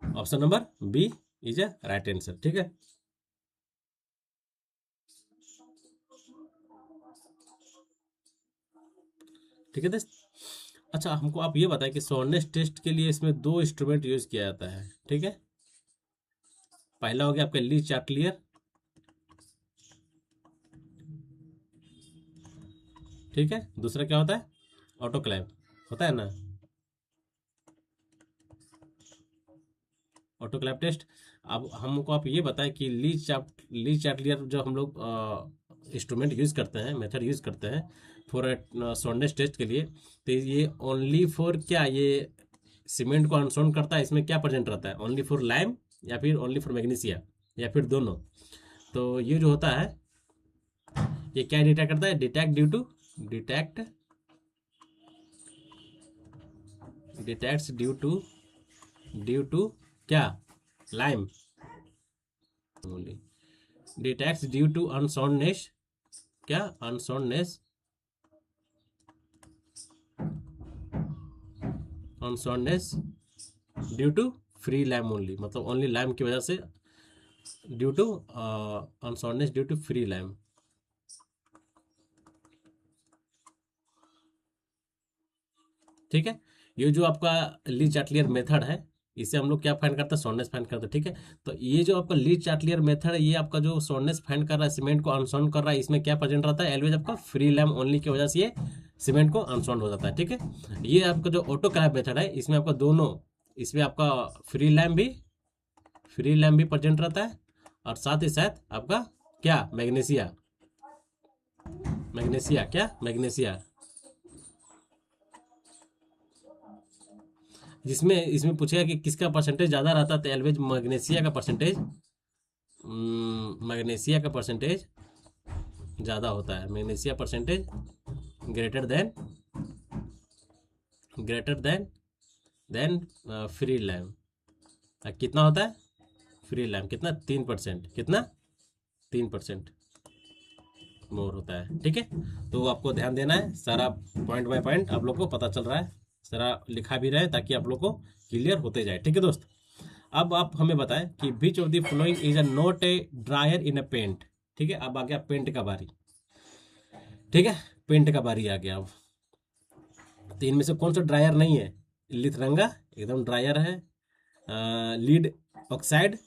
Option number B is a right answer, ठीक है। ठीक है दोस्त। अच्छा हमको आप ये बताएं कि सोर्नेस टेस्ट के लिए इसमें दो इंस्ट्रूमेंट यूज किया जाता है, ठीक है। पहला हो गया आपका ली चार्टलियर, ठीक है। दूसरा क्या होता है? ऑटोक्लेव होता है ना, ऑटोक्लेव टेस्ट। अब हमको आप ये बताएं कि ली चार्टलियर जो हम लोग इंस्ट्रूमेंट यूज करते हैं, मेथड यूज करते हैं फॉर सोर्नेस टेस्ट के लिए, तो ये ओनली फॉर क्या, ये सीमेंट को अनसोन करता है, इसमें क्या प्रेजेंट रहता है? ओनली फॉर लाइम या फिर ओनली फॉर मैग्नीशिया या फिर दोनों? तो ये जो होता है ये क्या डिटेक्ट करता है? डिटेक्ट्स ड्यू टू क्या? Lime only. Detects due to unsoundness, क्या? Unsoundness due to free lime only, मतलब ओनली लाइम की वजह से, due to unsoundness due to free lime. ठीक है, ये जो आपका ली चार्टलियर मेथड है, इसे हम लोग क्या फाइंड करते हैं? सोर्नेस फाइंड करते हैं, ठीक है। तो ये जो आपका ली चार्टलियर मेथड है, ये आपका जो सोर्नेस फाइंड कर रहा है, सीमेंट को अनसोन कर रहा है, इसमें क्या प्रेजेंट रहता है? एलवेज आपका फ्री लैम ओनली की वजह से ये सीमेंट को अनसोन हो जाता है, ठीक है। ये आपका जो ऑटोक्लेव मेथड है, इसमें आपका दोनों, इसमें आपका फ्री लैम भी प्रेजेंट रहता है और साथ ही साथ आपका क्या? मैग्नीशिया जिसमें इसमें पूछेगा कि किसका परसेंटेज ज़्यादा रहता है, तो एलवेज मैग्नीशिया का परसेंटेज ज़्यादा होता है। Magnesia percentage greater than free lime. कितना होता है? फ्री लैम कितना? 3%। कितना? 3% मोर होता है, ठीक है। तो आपको ध्यान देना है, सारा पॉइंट बाय पॉइंट आप लोग को पता चल रहा है, सारा लिखा भी रहे ताकि आप लोग को क्लियर होते जाए, ठीक है दोस्त। अब आप हमें बताएं कि which of the following is a not a drier in a paint, ठीक है। अब आ गया पेंट का बारी, ठीक है, पेंट का बारी आ गया। अब तो इनमें से कौन सा ड्रायर नहीं है? लिथरंगा एकदम ड्रायर है। लीड ऑक्साइड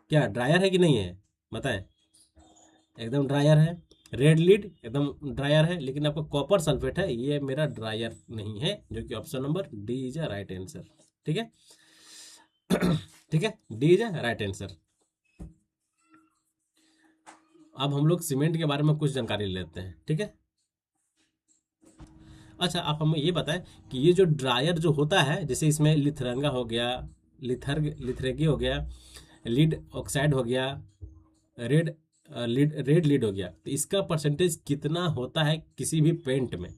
क्या ड्रायर है कि नहीं है? बताएं, एकदम ड्रायर है। रेड लीड एकदम ड्रायर है, लेकिन आपका कॉपर सल्फेट है, ये मेरा ड्रायर नहीं है, जो कि option number D is a right answer, ठीक है। ठीक है, D is a right answer. अब हम लोग सीमेंट के बारे में कुछ जानकारी लेते हैं, ठीक है। अच्छा आप हमें ये बताएं कि ये जो ड्रायर जो होता है, जैसे इसमें लिथरंगा हो गया, लिथरेगी हो गया, लीड ऑक्साइड हो गया, रेड रेड लीड हो गया, तो इसका परसेंटेज कितना होता है किसी भी पेंट में,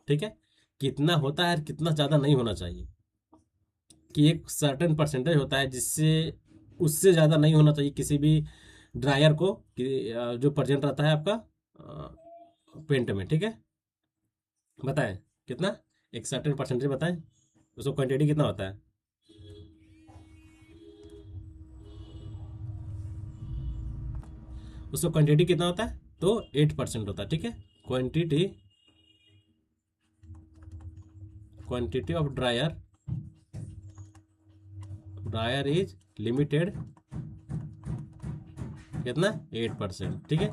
ठीक है। कितना होता है और कितना ज़्यादा नहीं होना चाहिए, कि एक सर्टेन परसेंटेज होता है जिससे उससे ज़्यादा नहीं होना चाहिए किसी भी ड्रायर को, कि जो प्रेजेंट रहता है आपका पेंट में, ठीक है। बताएं कितना, एक सर्टेन परसेंटेज बताएं, उसको क्वांटिटी कितना होता है? उसका क्वांटिटी कितना होता है? तो 8% होता है, ठीक है। Quantity of dryer is limited, कितना? 8%, ठीक है।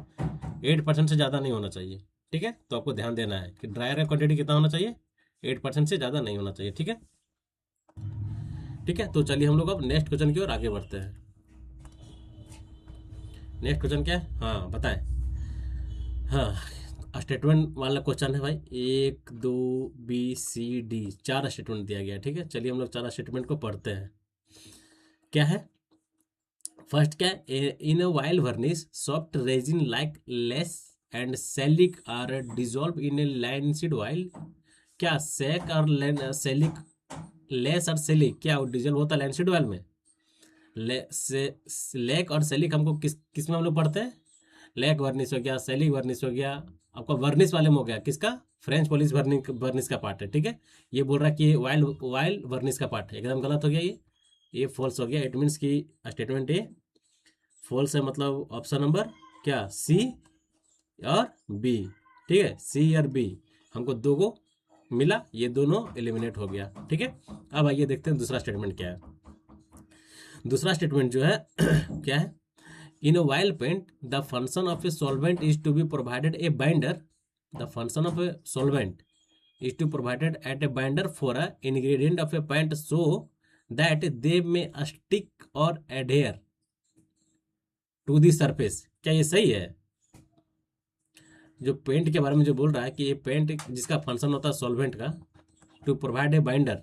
8% से ज़्यादा नहीं होना चाहिए, ठीक है। तो आपको ध्यान देना है कि ड्रायर का क्वांटिटी कितना होना चाहिए? 8% से ज़्यादा नहीं होना चाहिए, ठीक है। ठीक है, तो चलिए हम लोग अब नेक्स्ट क्वेश्चन की ओर आगे बढ़ते हैं। नेक्स्ट क्वेश्चन क्या है? हाँ बताएं। हाँ, स्टेटमेंट वाला क्वेश्चन है भाई, 1 2 B C D 4 स्टेटमेंट दिया गया है। ठीक है, चलिए हम लोग 4 स्टेटमेंट को पढ़ते हैं। क्या है फर्स्ट, क्या है, in a oil varnish soft resin like lac and shellac are dissolve in a linseed oil. क्या सेक और सेलिक, लेस और सेलिक क्या डिजोल्व होता है लाइनसीड वाइल में? लेक और सेलिक हमको किस किस में हम लोग पढ़ते हैं? लेक वर्निश हो गया, सेलिक वर्निश हो गया, आपका वर्निश वाले में हो गया किसका? फ्रेंच पॉलिश वर्निश का पार्ट है। ठीक है, ये बोल रहा है कि वाइल वाइल वर्निश का पार्ट है, एकदम गलत हो गया ये फॉल्स हो गया। इट मीन्स की स्टेटमेंट ए फॉल्स है, मतलब ऑप्शन नंबर क्या सी और बी। ठीक है, सी और बी हमको दो को मिला, ये दोनों एलिमिनेट हो गया। ठीक है, अब आइए देखते हैं दूसरा स्टेटमेंट क्या है। दूसरा स्टेटमेंट जो है क्या है, in a oil paint the function of a solvent is to be provided a binder. The function of a solvent is to provided at a binder for a ingredient of a paint so that they may stick or adhere to the surface। क्या ये सही है? जो paint के बारे में जो बोल रहा है कि ये पेंट जिसका फंक्शन होता है सॉल्वेंट का, to provide a binder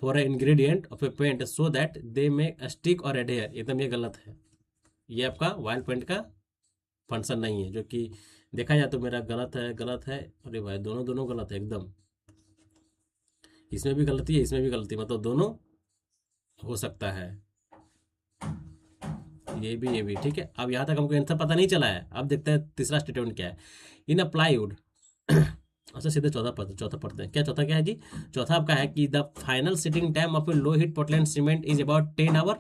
for a ingredient of a paint so that they may stick और एडहेयर, एकदम ये गलत है। ये आपका वाइल पेंट का फंक्शन नहीं है, जो कि देखा जाए तो मेरा गलत है, गलत है। अरे भाई दोनों दोनों गलत है एकदम, इसमें भी गलती है इसमें भी गलती है, मतलब दोनों हो सकता है, ये भी। ठीक है, अब यहाँ तक हमको आंसर पता नहीं चला है। अब देखते हैं तीसरा स्टेटमेंट क्या है। इन अ प्लाईवुड अच्छा सीधे चौथा पढ़ते हैं। क्या चौथा क्या है जी? चौथा आपका है कि the final setting time of a low heat Portland cement is about 10 hour.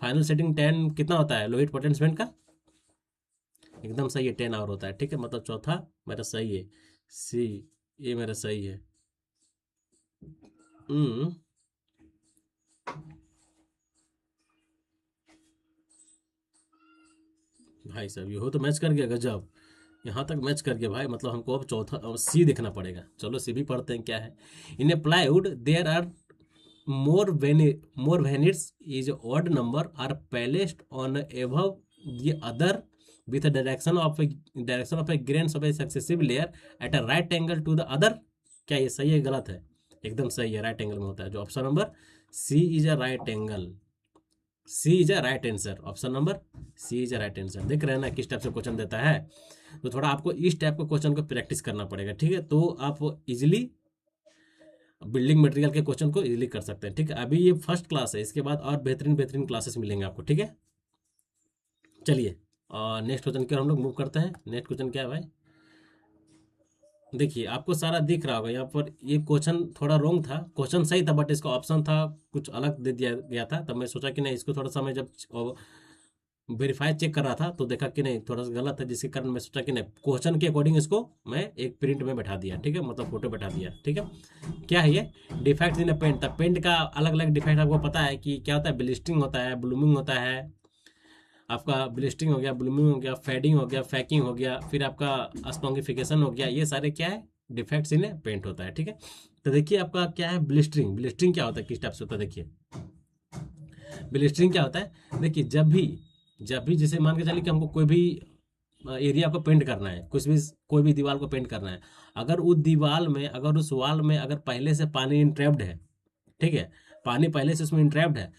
Final setting time कितना होता है लो हीट पोर्टलैंड सीमेंट का? एकदम सही है, 10 आवर होता है। ठीक है, मतलब चौथा मेरा सही है, सी ये मेरा सही है। भाई साहब ये हो तो मैच कर गया, गजब, यहाँ तक मैच कर गया भाई। मतलब हमको अब चौथा सी देखना पड़ेगा। चलो सी भी पढ़ते हैं क्या है। In a plywood there are more veneers is odd number are placed on above the other with a direction of a grains of a successive layer at a right angle to the other। क्या ये सही है गलत है? एकदम सही है, right angle में होता है। जो option number C is a right angle, C is a right answer. Option number C is a right answer. देख रहे हैं ना किस टाइप से क्वेश्चन देता है, तो थोड़ा आपको इस टाइप के क्वेश्चन को प्रैक्टिस करना पड़ेगा। ठीक है, तो आप इजिली बिल्डिंग मटेरियल के क्वेश्चन को इजिली कर सकते हैं। ठीक है, अभी ये फर्स्ट क्लास है, इसके बाद और बेहतरीन क्लासेस मिलेंगे आपको। ठीक है, चलिए और नेक्स्ट क्वेश्चन की ओर हम लोग मूव करते हैं। नेक्स्ट क्वेश्चन क्या है भाई? देखिए आपको सारा दिख रहा होगा यहाँ पर। ये क्वेश्चन थोड़ा रॉन्ग था, क्वेश्चन सही था बट इसका ऑप्शन था कुछ अलग दे दिया गया था। तब मैं सोचा कि नहीं इसको थोड़ा सा मैं जब वेरीफाई चेक कर रहा था तो देखा कि नहीं थोड़ा सा गलत है, जिसके कारण मैं सोचा कि नहीं क्वेश्चन के अकॉर्डिंग इसको मैं एक प्रिंट में बैठा दिया। ठीक है, मतलब फोटो बैठा दिया। ठीक है, क्या है ये? Defect in paint. तब पेंट का अलग अलग डिफेक्ट आपको पता है कि क्या होता है? ब्लिस्टिंग होता है, ब्लूमिंग होता है, आपका ब्लिस्टिंग हो गया, ब्लूमिंग हो गया, फेडिंग हो गया, फैकिंग हो गया, फिर आपका स्पॉन्गिफिकेशन हो गया। ये सारे क्या है? डिफेक्ट्स इन पेंट होता है। ठीक है, तो देखिए आपका क्या है ब्लिस्टरिंग। ब्लिस्टरिंग क्या होता है, किस टाइप से होता है? देखिए ब्लिस्टरिंग क्या होता है, देखिए जब भी जैसे मान के चलिए कि हमको कोई भी एरिया को पेंट करना है, कोई भी दीवार को पेंट करना है, अगर उस दीवार में अगर उस वॉल में अगर पहले से पानी इंट्रैप्ड है, ठीक है, पानी पहले से उसमें इंट्रैप्ड है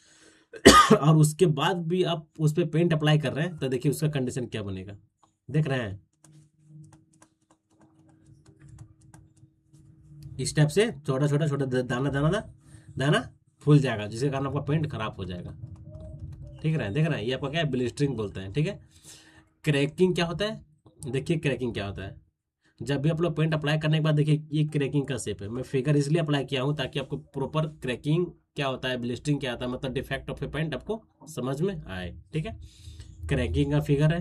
और उसके बाद भी आप उस पर पेंट अप्लाई कर रहे हैं, तो देखिए उसका कंडीशन क्या बनेगा। देख रहे हैं इस टाइप से छोटा छोटा छोटा दाना फूल जाएगा, जिसके कारण आपका पेंट खराब हो जाएगा। ठीक है, देख रहे हैं ये आपका क्या है? ब्लिस्टरिंग बोलते हैं। ठीक है, क्रैकिंग क्या होता है? देखिए क्रैकिंग क्या होता है, जब भी आप लोग पेंट अप्लाई करने के बाद देखिए ये क्रैकिंग का शेप है। मैं फिगर इसलिए अप्लाई किया हूँ ताकि आपको प्रॉपर क्रैकिंग क्या होता है, ब्लिस्टरिंग क्या होता है, मतलब डिफेक्ट ऑफ ए पेंट आपको समझ में आए। ठीक है, क्रैकिंग का फिगर है।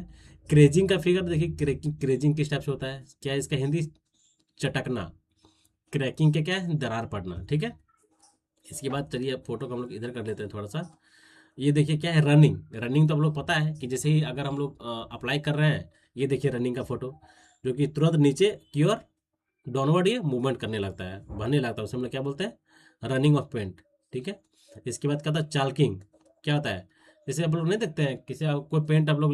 क्रेजिंग का फिगर देखिए, क्रेजिंग किस टाइप से होता है? क्या है इसका हिंदी? चटकना। क्रैकिंग के क्या है? दरार पड़ना। ठीक है, इसके बाद चलिए फोटो को हम लोग इधर कर लेते हैं थोड़ा सा। ये देखिए क्या है? रनिंग तो हम लोग पता है कि जैसे ही अगर हम लोग अप्लाई कर रहे हैं, ये देखिए रनिंग का फोटो, जो कि तुरंत नीचे की ओर डाउनवर्ड ये मूवमेंट करने लगता है, बढ़ने लगता है, उसे हम लोग क्या बोलते हैं? Running of paint. ठीक है, इसके बाद क्या होता है? चाल्किंग। क्या होता है? जैसे आप लोग नहीं देखते हैं किसी कोई पेंट आप लोग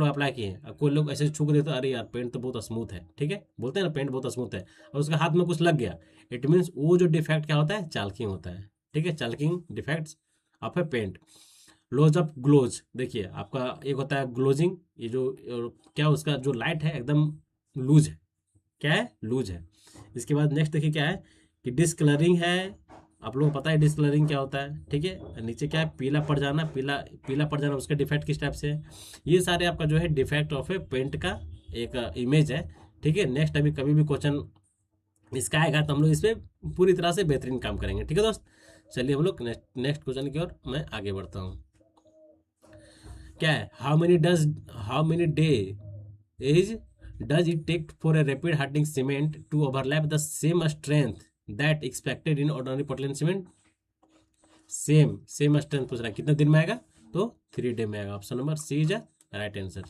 अप्लाई किए हैं, अब कोई लोग ऐसे छू के देते हैं, अरे यार पेंट तो बहुत स्मूथ है, ठीक है, बोलते हैं ना पेंट बहुत स्मूथ है, और उसके हाथ में कुछ लग गया, इट मीन्स वो जो डिफेक्ट क्या होता है, चाल्किंग होता है, ठीक है, chalking defects of a paint. Loss of gloss, देखिए आपका एक होता है ग्लोजिंग, ये जो क्या उसका जो लाइट है एकदम लूज है, क्या है, लूज है। इसके बाद नेक्स्ट देखिए क्या है कि डिस्कलरिंग है, आप लोगों को पता है डिस्कलरिंग क्या होता है, ठीक है। नीचे क्या है, पीला पड़ जाना, पीला पीला पड़ जाना, उसका डिफेक्ट किस टाइप से है। ये सारे आपका जो है डिफेक्ट ऑफ ए पेंट का एक इमेज है, ठीक है। नेक्स्ट अभी कभी भी क्वेश्चन इसका आएगा तो हम लोग इस पर पूरी तरह से बेहतरीन काम करेंगे, ठीक है दोस्त। चलिए हम लोग नेक्स्ट क्वेश्चन की ओर मैं आगे बढ़ता हूँ। क्या है, how many day is does it take for a rapid hardening cement to overlap the same strength that expected in ordinary Portland cement. Same strength पूछ रहा है, कितने दिन में आएगा, तो 3 डे में आएगा। Option number C is right answer,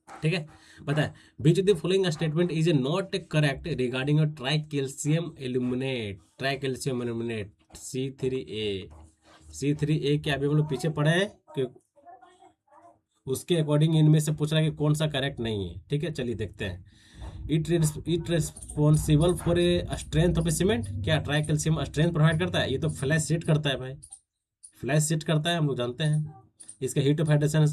ठीक है। बताए which the following statement is not correct regarding tri calcium aluminate C3A के अभी हम लोग पीछे पढ़े हैं कि उसके अकॉर्डिंग इनमें से पूछ रहा है कि कौन सा करेक्ट नहीं है, ठीक है। चलिए देखते हैं। It responsible for a strength of a cement, क्या ट्राई कैल्शियम स्ट्रेंथ प्रोवाइड करता है, ये तो फ्लैश शीट करता है भाई, फ्लैश शीट करता है, हम लोग जानते हैं। इसका हीट ऑफ हाइड्रेशन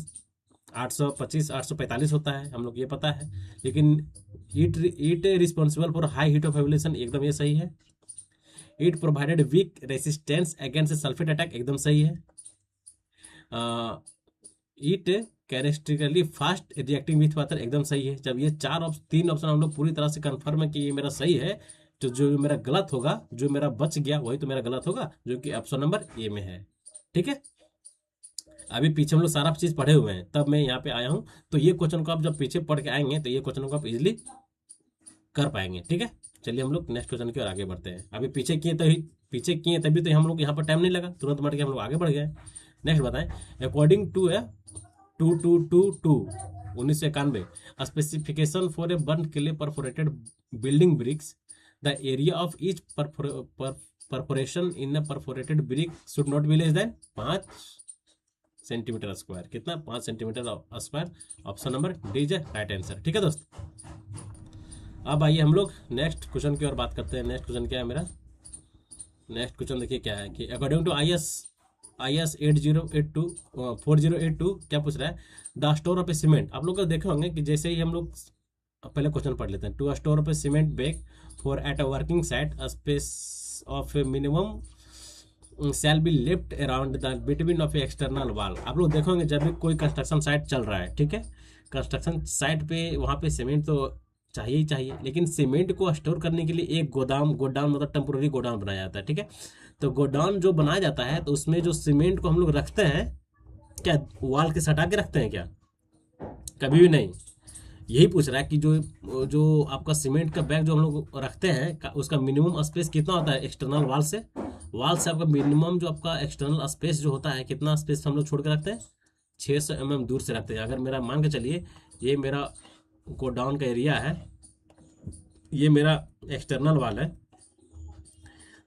825 845 होता है, हम लोग ये पता है। लेकिन it responsible for high heat of evolution, एकदम ये सही है। It provided weak resistance against sulphate attack, एकदम सही है। It characteristically fast reacting with water, एकदम सही है। जब ये तीन ऑप्शन हम लोग पूरी तरह से कंफर्म है कि ये मेरा सही है, तो जो मेरा गलत होगा, जो मेरा बच गया वही तो मेरा गलत होगा, जो कि ऑप्शन नंबर ए में है, ठीक है। अभी पीछे हम लोग सारा चीज पढ़े हुए हैं, तब मैं यहाँ पे आया हूँ, तो ये क्वेश्चन को आप जब पीछे पढ़ के आएंगे तो ये क्वेश्चन को आप इजिली कर पाएंगे, ठीक है। चलिए हम लोग नेक्स्ट क्वेश्चन की ओर आगे बढ़ते हैं। अभी पीछे किए तभी तो हम लोग यहाँ पर टाइम नहीं लगा, तुरंत बढ़ के हम लोग आगे बढ़ गए। नेक्स्ट बताएं, according to a 2222 1991 specification for a burn clay perforated building bricks, the area of each perforation in a perforated brick should not be less than 5 centimetre square. कितना, 5 centimetre square. Option number D is right answer, ठीक है दोस्त। अब आइए हम लोग next question की ओर बात करते हैं। नेक्स्ट क्वेश्चन क्या है मेरा, नेक्स्ट क्वेश्चन देखिए क्या है कि अकॉर्डिंग टू IS 4082 क्या पूछ रहा है, the store of a cement. आप लोग देखे होंगे कि जैसे ही हम लोग पहले क्वेश्चन पढ़ लेते हैं। To store of a cement bag for at a working site space of a minimum shall be left around the between of a external wall. आप लोग देखोगे जब भी कोई कंस्ट्रक्शन साइट चल रहा है, ठीक है, कंस्ट्रक्शन साइट पे वहाँ पे सीमेंट तो चाहिए ही चाहिए, लेकिन सीमेंट को स्टोर करने के लिए एक गोदाम मतलब टेम्पोररी गोदाम बनाया जाता है, ठीक है। तो गोडाउन जो बनाया जाता है तो उसमें जो सीमेंट को हम लोग रखते हैं, क्या वॉल के सटा के रखते हैं क्या, कभी भी नहीं। यही पूछ रहा है कि जो जो आपका सीमेंट का बैग जो हम लोग रखते हैं उसका मिनिमम स्पेस कितना होता है एक्सटर्नल वॉल से आपका मिनिमम जो आपका एक्सटर्नल स्पेस जो होता है, कितना स्पेस हम लोग छोड़ के रखते हैं, 600 mm दूर से रखते हैं। अगर मेरा मान के चलिए ये मेरा गोडाउन का एरिया है, ये मेरा एक्सटर्नल वॉल है,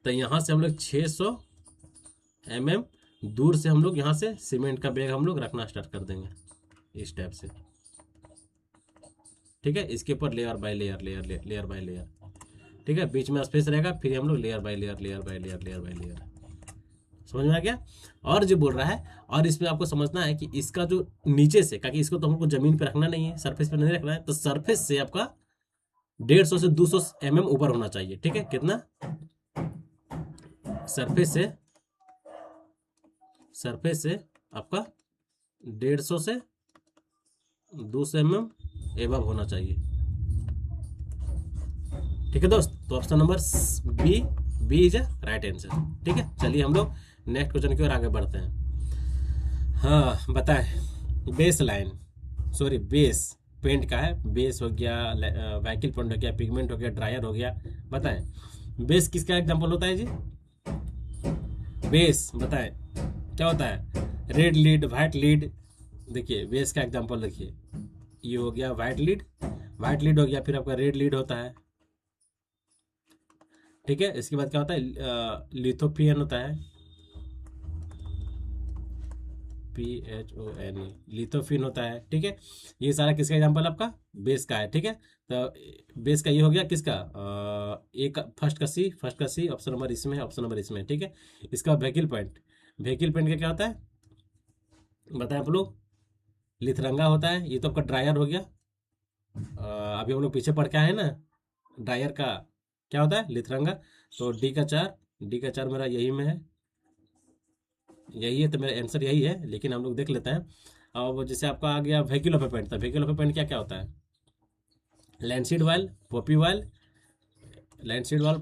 तो यहाँ से हम लोग 600 mm दूर से हम लोग यहाँ से सीमेंट का बैग हम लोग रखना स्टार्ट कर देंगे इस टाइप से, ठीक है। इसके ऊपर लेयर बाय लेयर, ठीक है, बीच में स्पेस रहेगा, फिर हम लोग लेयर बाय लेयर। समझ में आ गया। और जो बोल रहा है, और इसमें आपको समझना है कि इसका जो नीचे से, क्योंकि इसको तो हमको जमीन पे रखना नहीं है, सरफेस पे नहीं रखना है, तो सरफेस से आपका 150 से 200 mm ऊपर होना चाहिए, ठीक है। कितना, सरफेस से आपका 150 से 200 mm एबव होना चाहिए, ठीक है दोस्त। तो option number B is right answer, ठीक है। चलिए हम लोग नेक्स्ट क्वेश्चन की ओर आगे बढ़ते हैं। हाँ बताएं, बेस पेंट का है, बेस हो गया, व्हीकल पेंट हो गया, पिगमेंट हो गया, ड्रायर हो गया। बताएं बेस किसका एग्जांपल होता है जी, बेस बताएं क्या होता है, रेड लीड, व्हाइट लीड। देखिए बेस का एग्जांपल देखिए, ये हो गया व्हाइट लीड हो गया, फिर आपका रेड लीड होता है, ठीक है। इसके बाद क्या होता है, लिथोपियन होता है, PHONE, लिथोफिन होता है, ठीक है। ये सारा किसका एग्जाम्पल आपका बेस का है, ठीक है। तो बेस का ये हो गया किसका, एक फर्स्ट का सी, ऑप्शन नंबर इसमें है, ऑप्शन नंबर इसमें है, ठीक है। इसका व्हीकल पॉइंट, व्हीकल पॉइंट का क्या होता है बताएं आप लोग, लिथरंगा होता है। ये तो आपका ड्रायर हो गया। अभी हम लोग पीछे पढ़ के आए हैं ना, ड्रायर का क्या होता है, लिथरंगा। तो डी का चार मेरा यही में है, यही है, तो मेरा आंसर यही है, लेकिन हम लोग देख लेते हैं। अब जैसे आपका आ गया व्हीकल ऑफ पेंट, तो व्हीकल ऑफ पेंट क्या क्या होता है, linseed oil, poppy oil, linseed oil,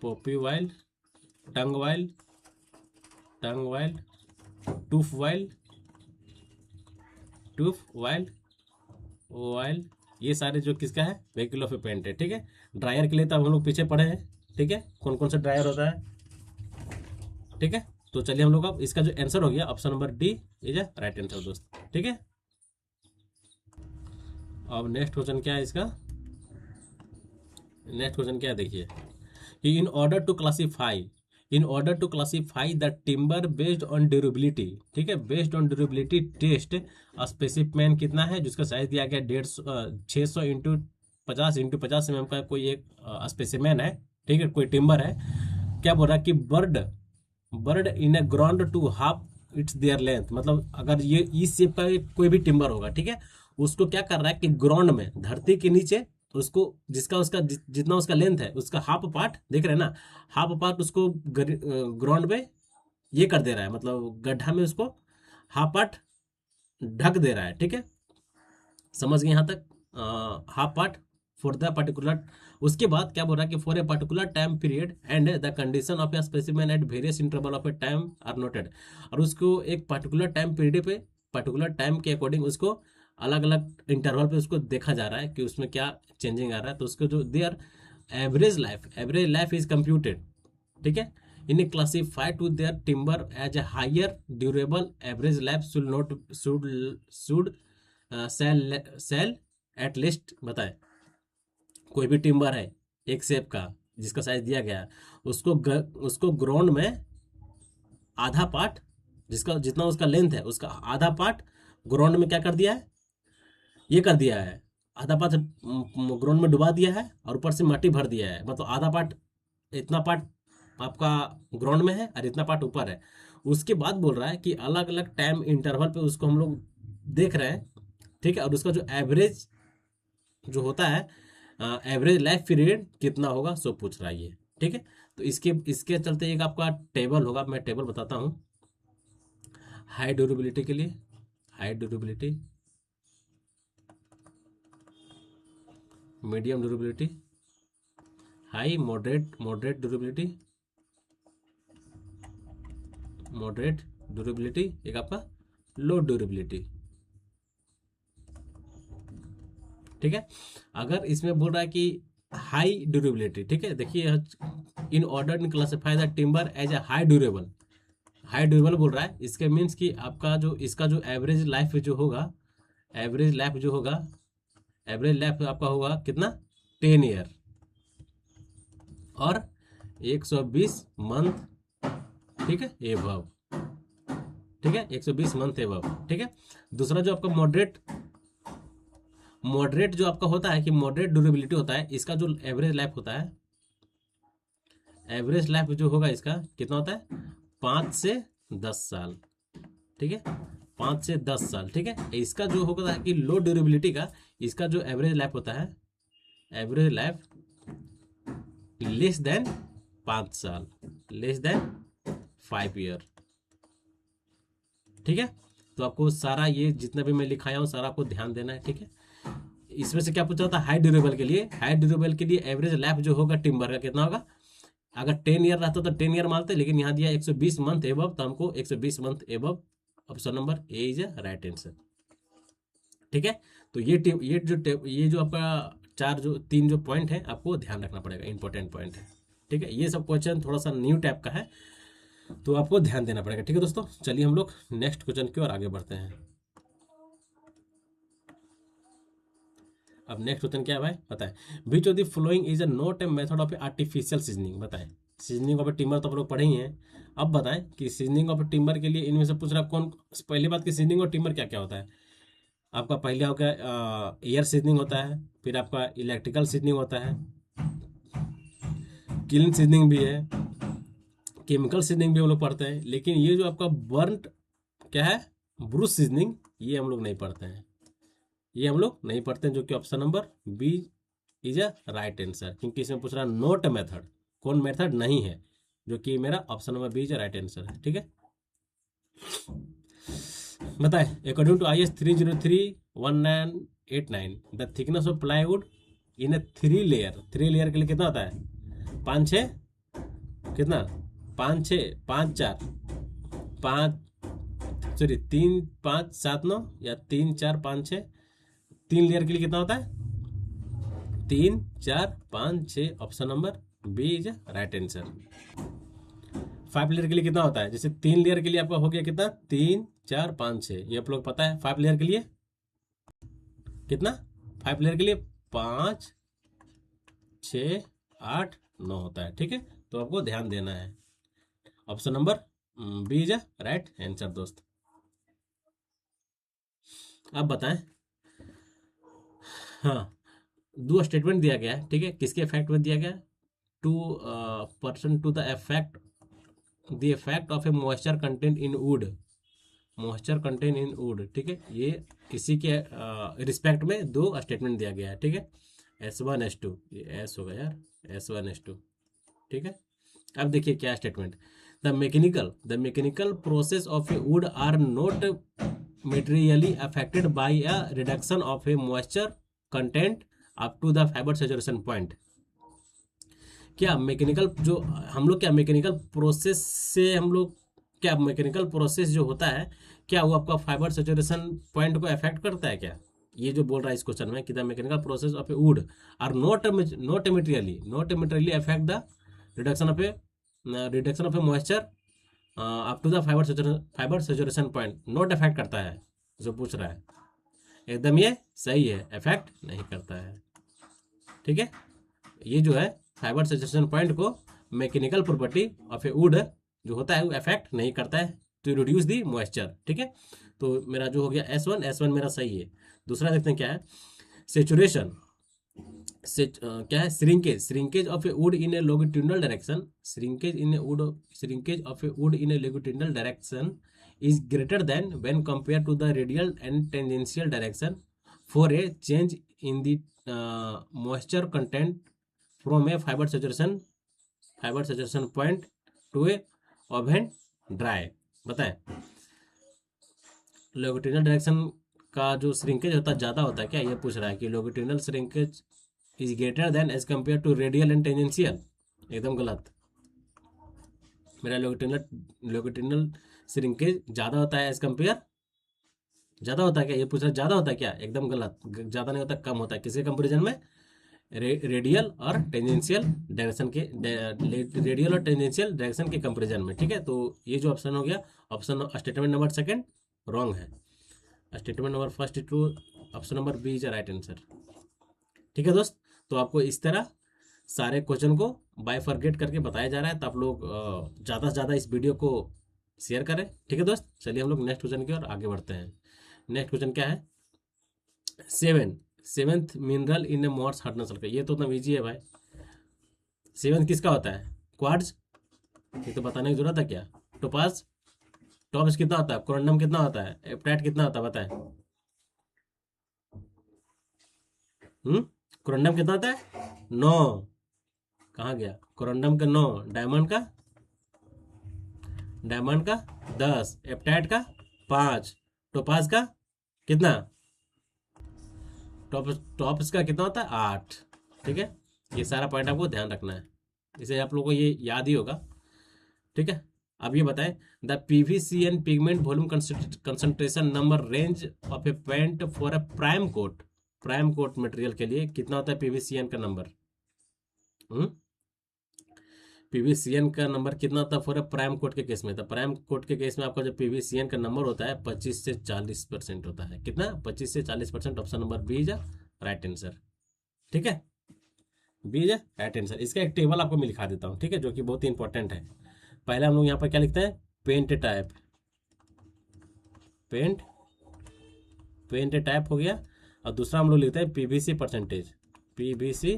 poppy oil, tung oil, टूफ वाइल, ऑयल, ये सारे जो किसका है, व्हीकल ऑफ पेंट है, ठीक है। ड्रायर के लिए तो अब हम लोग पीछे पढ़े हैं, ठीक है, कौन कौन सा ड्रायर होता है, ठीक है। तो चलिए हम लोग अब इसका जो आंसर हो गया option number D is a right answer दोस्त, ठीक है। अब नेक्स्ट क्वेश्चन क्या है इसका, नेक्स्ट क्वेश्चन क्या है देखिए, कि in order to classify the timber based on durability, ठीक है, based on durability test, specific कितना है जिसका साइज दिया गया 600 × 50 × 50 mm का कोई एक स्पेसिमेन है, ठीक है, कोई टिम्बर है। क्या बोल रहा है कि buried in a ground to half its their length, मतलब अगर ये इस शेप का कोई भी टिम्बर होगा, ठीक है, उसको क्या कर रहा है कि ग्राउंड में, धरती के नीचे उसको, जिसका उसका जितना उसका लेंथ है उसका हाफ पार्ट देख रहे हैं ना, हाफ पार्ट उसको ग्राउंड में ये कर दे रहा है, मतलब गड्ढा में उसको हाफ पार्ट ढक दे रहा है, ठीक है। समझ गए यहाँ तक, half part for the particular. उसके बाद क्या बोल रहा है कि for a particular time period and the condition of a specimen at various interval of a time are noted, और उसको एक पर्टिकुलर टाइम पीरियड पे, पर्टिकुलर टाइम के अकॉर्डिंग उसको अलग अलग इंटरवल पे उसको देखा जा रहा है कि उसमें क्या चेंजिंग आ रहा है, तो उसको जो their average life is computed, ठीक है, in classify to their timber as a higher durable average life should sell at least, बताए कोई भी टिम्बर है एक शेप का जिसका साइज दिया गया है, उसको ग्राउंड में आधा पार्ट, जिसका जितना उसका लेंथ है उसका आधा पार्ट ग्राउंड में क्या कर दिया है, ये कर दिया है, आधा पार्ट ग्राउंड में डुबा दिया है और ऊपर से मट्टी भर दिया है, मतलब आधा पार्ट, इतना पार्ट आपका ग्राउंड में है और इतना पार्ट ऊपर है। उसके बाद बोल रहा है कि अलग अलग टाइम इंटरवल पे उसको हम लोग देख रहे हैं, ठीक है, और उसका जो एवरेज जो होता है, एवरेज लाइफ पीरियड कितना होगा सो पूछ रहा है ये, ठीक है। तो इसके इसके चलते एक आपका टेबल होगा, मैं टेबल बताता हूँ। हाई ड्यूरेबिलिटी के लिए, high durability, medium durability, high, moderate durability, moderate durability, एक आपका लो ड्यूरेबिलिटी, ठीक है। अगर इसमें बोल रहा है कि हाई ड्यूरेबिलिटी, ठीक है, देखिए, in order to classify the timber as a high durable बोल रहा है, इसके मीन्स कि आपका जो इसका जो एवरेज लाइफ जो होगा, एवरेज लाइफ जो होगा, एवरेज लाइफ आपका होगा कितना, 10 ईयर और 120 मंथ, ठीक है, एबव, ठीक है, 120 मंथ एबव, ठीक है। दूसरा जो आपका मॉडरेट जो आपका होता है कि मॉडरेट ड्यूरेबिलिटी होता है, इसका जो एवरेज लाइफ होता है, एवरेज लाइफ जो होगा इसका कितना होता है, 5 से 10 साल, ठीक है, 5 से 10 साल, ठीक है। इसका जो होगा कि लो ड्यूरेबिलिटी का, इसका जो एवरेज लाइफ होता है, एवरेज लाइफ लेस देन 5 साल, लेस देन 5 ईयर, ठीक है। तो आपको सारा ये जितना भी मैं लिखाया हूँ सारा आपको ध्यान देना है, ठीक है। इसमें से क्या पूछा था, हाई ड्यूरेबल के लिए, हाई ड्यूरेबल के लिए एवरेज लाइफ जो होगा टिम्बर का कितना होगा, अगर 10 ईयर रहता तो 10 ईयर मानते, लेकिन यहाँ दिया 120 मंथ एबव, तो हमको 120 month above, option number A is a right answer, ठीक है। तो ये जो आपका तीन जो पॉइंट है आपको ध्यान रखना पड़ेगा, इंपॉर्टेंट पॉइंट है, ठीक है। ये सब क्वेश्चन थोड़ा सा न्यू टाइप का है तो आपको ध्यान देना पड़ेगा, ठीक है दोस्तों। चलिए हम लोग नेक्स्ट क्वेश्चन की ओर आगे बढ़ते हैं। अब नेक्स्ट क्वेश्चन क्या है भाई, बताएं, विच of the following is a not a method of artificial seasoning, बताएं, सीजनिंग ऑफ ए टिम्बर तो आप लोग पढ़े ही हैं। अब बताएं कि सीजनिंग ऑफ ए टिम्बर के लिए इनमें से पूछ रहा कौन। पहली बात कि सीजनिंग और टिम्बर क्या क्या होता है। आपका पहले हो गया एयर सीजनिंग होता है, फिर आपका इलेक्ट्रिकल सीजनिंग होता है, किलिन सीजनिंग भी है, केमिकल सीजनिंग भी हम लोग पढ़ते हैं। लेकिन ये जो आपका बर्न्ट क्या है, ब्रूस सीजनिंग, ये हम लोग नहीं पढ़ते हैं। ये हम लोग नहीं पढ़ते हैं, जो कि option number B is a right answer, क्योंकि इसमें पूछ रहा नोट मेथड, कौन मेथड नहीं है, जो कि मेरा option number B is a right answer है। ठीक है, बताए according to IS 3031989 the thickness of plywood in a three layer के लिए कितना होता है, 5 6 कितना, 5 6 5 4 5 सॉरी 3 5 7 9 या 3 4 5 6, 3 लेयर के लिए कितना होता है, 3 4 5 6, option number B is right answer. 5 layer के लिए कितना होता है, जैसे 3 लेयर के लिए आपका हो गया कितना, 3 4 5 6, ये आप लोग पता है। 5 लेयर के लिए कितना, 5 लेयर के लिए 5 6 8 9 होता है। ठीक है, तो आपको ध्यान देना है, option number B is right answer दोस्त। अब बताएं, हाँ, दो स्टेटमेंट दिया गया है। ठीक है, किसके इफेक्ट में दिया गया, to person to the effect of a moisture content in wood, moisture content in wood. ठीक है, ये इसी के रिस्पेक्ट में दो स्टेटमेंट दिया गया है। ठीक है, S1 S2, ये एस होगा यार, S1 S2। ठीक है, अब देखिए क्या statement, the mechanical process of a wood are not materially affected by a reduction of a moisture content up to the fiber saturation point। क्या मैकेनिकल जो हम लोग, क्या मैकेनिकल प्रोसेस से हम लोग, क्या मैकेनिकल प्रोसेस जो होता है, क्या वो आपका फाइबर सेचुरेशन पॉइंट को अफेक्ट करता है क्या, ये जो बोल रहा है इस क्वेश्चन में कि the mechanical process of a wood are not materially affect the reduction of a moisture up to the fibre saturation point, not affect करता है जो पूछ रहा है, एकदम ये सही है, अफेक्ट नहीं करता है। ठीक है, ये जो है फाइबर सेचुरेशन पॉइंट को mechanical property of a would जो होता है वो अफेक्ट नहीं करता है टू रिड्यूस दी मॉइस्चर। ठीक है, तो मेरा जो हो गया S1 मेरा सही है। दूसरा देखते हैं क्या है, सेचुरेशन से क्या है, shrinkage of a would in A longitudinal direction, shrinkage of a would in A longitudinal direction is greater than when compared to the radial and tangential direction for a change in the moisture content from a fiber saturation point to a oven dry। बताएं, longitudinal direction का जो shrinkage होता है ज़्यादा होता है क्या, ये पूछ रहा है कि longitudinal shrinkage is greater than as compare to radial and tangential, एकदम गलत। मेरा लॉन्गिट्यूडनल श्रिंकेज ज़्यादा होता है एज कम्पेयर, ज़्यादा होता है क्या, ये पूछ रहा है ज़्यादा होता है क्या, एकदम गलत, ज़्यादा नहीं होता, कम होता है। किसके कंपेरिजन में, रेडियल और टेंजेंशियल डायरेक्शन के, रेडियल और टेंजेंशियल डायरेक्शन के कंपेरिजन में। ठीक है, तो ये जो ऑप्शन हो गया, option statement number second wrong है, statement number first to option number B is right answer. ठीक है दोस्त, तो आपको इस तरह सारे क्वेश्चन को बाइफरगेट करके बताया जा रहा है, तो आप लोग ज़्यादा से ज़्यादा इस वीडियो को शेयर करें। ठीक है दोस्त, चलिए हम लोग नेक्स्ट क्वेश्चन की ओर आगे बढ़ते हैं। नेक्स्ट क्वेश्चन क्या है, seventh mineral in a Mohs hardness sulphur, ये तो एकदम ईजी है भाई। सेवेंथ किसका होता है, क्वार्ट्ज, ये तो बताने की जरूरत है क्या, टोपाज, टॉप्स कितना होता है, कोरंडम कितना होता है, एप्टाइट कितना होता है बताएं, कोरंडम कितना होता है, 9, कहाँ गया कोरंडम का 9, डायमंड का 10, एप्टाइट का 5, टोपाज का कितना, टॉप्स का कितना होता है 8। ठीक है, ये सारा पॉइंट आपको ध्यान रखना है, इसे आप लोगों को ये याद ही होगा। ठीक है, अब ये बताएं, the PVCN pigment volume concentration number range of a paint for a prime coat material के लिए कितना होता है PVCN का नंबर, PVCN का नंबर कितना होता है फॉर ए प्राइम कोट के केस में, तो प्राइम कोट के केस में आपका जो PVCN का नंबर होता है 25 से 40% होता है, कितना 25 से 40%, option number B is right answer. ठीक है, बी इज राइट आंसर। इसका एक टेबल आपको मैं लिखा देता हूँ, ठीक है, जो कि बहुत ही इंपॉर्टेंट है। पहले हम लोग यहाँ पर क्या लिखते हैं, paint type, paint paint type हो गया। और दूसरा हम लोग लिखते हैं पीवीसी परसेंटेज, पीवीसी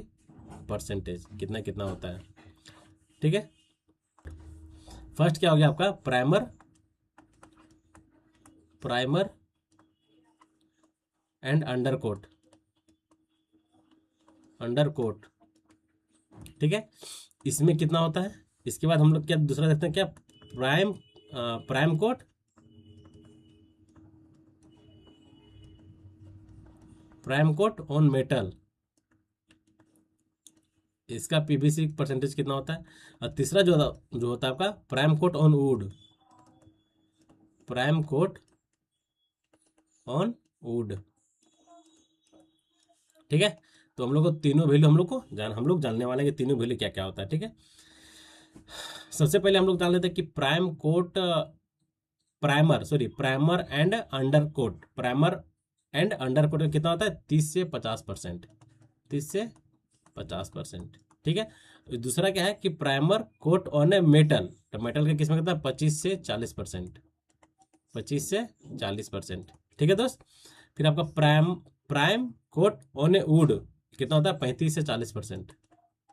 परसेंटेज कितना कितना होता है, ठीक है। फर्स्ट क्या हो गया आपका, primer, primer and undercoat, undercoat, ठीक है। इसमें कितना होता है, इसके बाद हम लोग क्या दूसरा देखते हैं, क्या prime, prime coat, prime coat on metal, इसका पीवीसी परसेंटेज कितना होता है। और तीसरा जो होता है आपका prime coat on wood, prime coat on wood, ठीक है। तो हम लोग को तीनों वैल्यू हम लोग जानने वाले हैं कि तीनों वैल्यू क्या क्या होता है, ठीक है। सबसे पहले हम लोग जान लेते हैं कि prime coat, primer sorry primer and undercoat, primer and undercoat कितना होता है, 30 से 50%, 30 से 50%, ठीक है। दूसरा क्या है कि primer coat on a metal, तो मेटल का किसमें कितना है, 25 से 40%, 25 से 40%, ठीक है दोस्त। फिर आपका prime coat on a wood कितना होता है, 35 से 40%,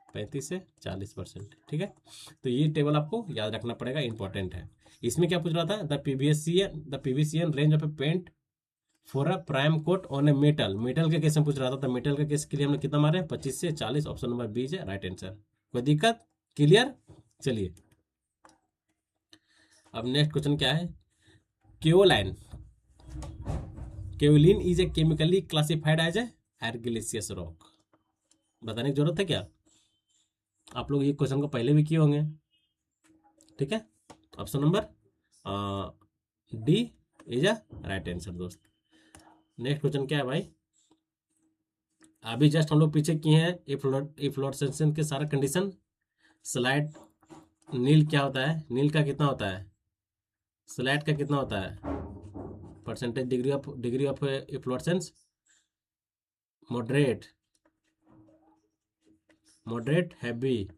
35 से 40%, ठीक है। तो ये टेबल आपको याद रखना पड़ेगा, इंपॉर्टेंट है। इसमें क्या पूछ रहा था, the PVC range of a paint for a prime coat on a metal, metal के केस में पूछ रहा था। तो मेटल के केस के लिए हमने कितना मारे, 25 से 40, ऑप्शन नंबर बी है राइट आंसर। कोई दिक्कत, क्लियर। चलिए अब नेक्स्ट क्वेश्चन क्या है, kaolin, kaolin is a chemically classified as a argillaceous rock. बताने की जरूरत है क्या, आप लोग ये क्वेश्चन को पहले भी किए होंगे, ठीक है। Option number D is a right answer दोस्त। नेक्स्ट क्वेश्चन क्या है भाई, अभी जस्ट हम लोग पीछे किए हैं इफ्लोरेसेंस के सारा कंडीशन। स्लाइड नील क्या होता है, नील का कितना होता है, स्लाइड का कितना होता है, percentage degree of efflorescence, moderate, moderate, heavy,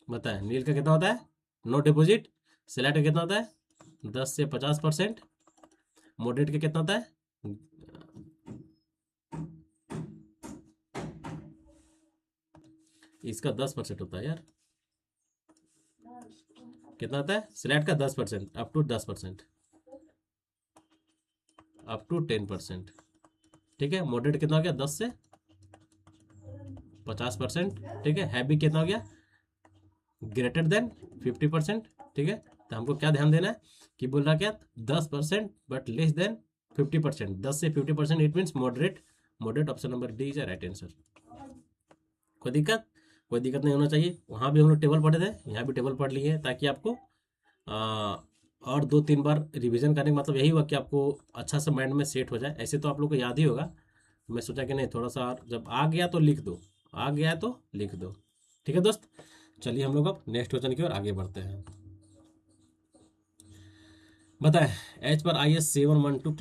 बताए नील का कितना होता है, नो डिपॉजिट। स्लाइड का कितना होता है 10 से 50%, मॉडरेट का कितना होता है, इसका 10% होता है यार, कितना होता है स्लैट का 10%, अप टू 10%, अप टू 10%, ठीक है। मॉडरेट कितना हो गया 10 से 50%, ठीक है। हैवी कितना हो गया ग्रेटर देन 50%, ठीक है। तो हमको क्या ध्यान देना है कि बोल रहा क्या 10% बट लेस देन 50%, 10 से 50%, it means moderate, moderate option number D is right answer. कोई दिक्कत, कोई दिक्कत नहीं होना चाहिए। वहाँ भी हम लोग टेबल पढ़े थे, यहाँ भी टेबल पढ़ लिए हैं, ताकि आपको और 2-3 बार रिवीजन करने का मतलब यही हुआ कि आपको अच्छा सा माइंड में सेट हो जाए। ऐसे तो आप लोग को याद ही होगा, मैं सोचा कि नहीं थोड़ा सा और जब आ गया तो लिख दो, आ गया तो लिख दो, ठीक है दोस्त। चलिए हम लोग अब नेक्स्ट क्वेश्चन की ओर आगे बढ़ते हैं। बताएं एच पर IS 712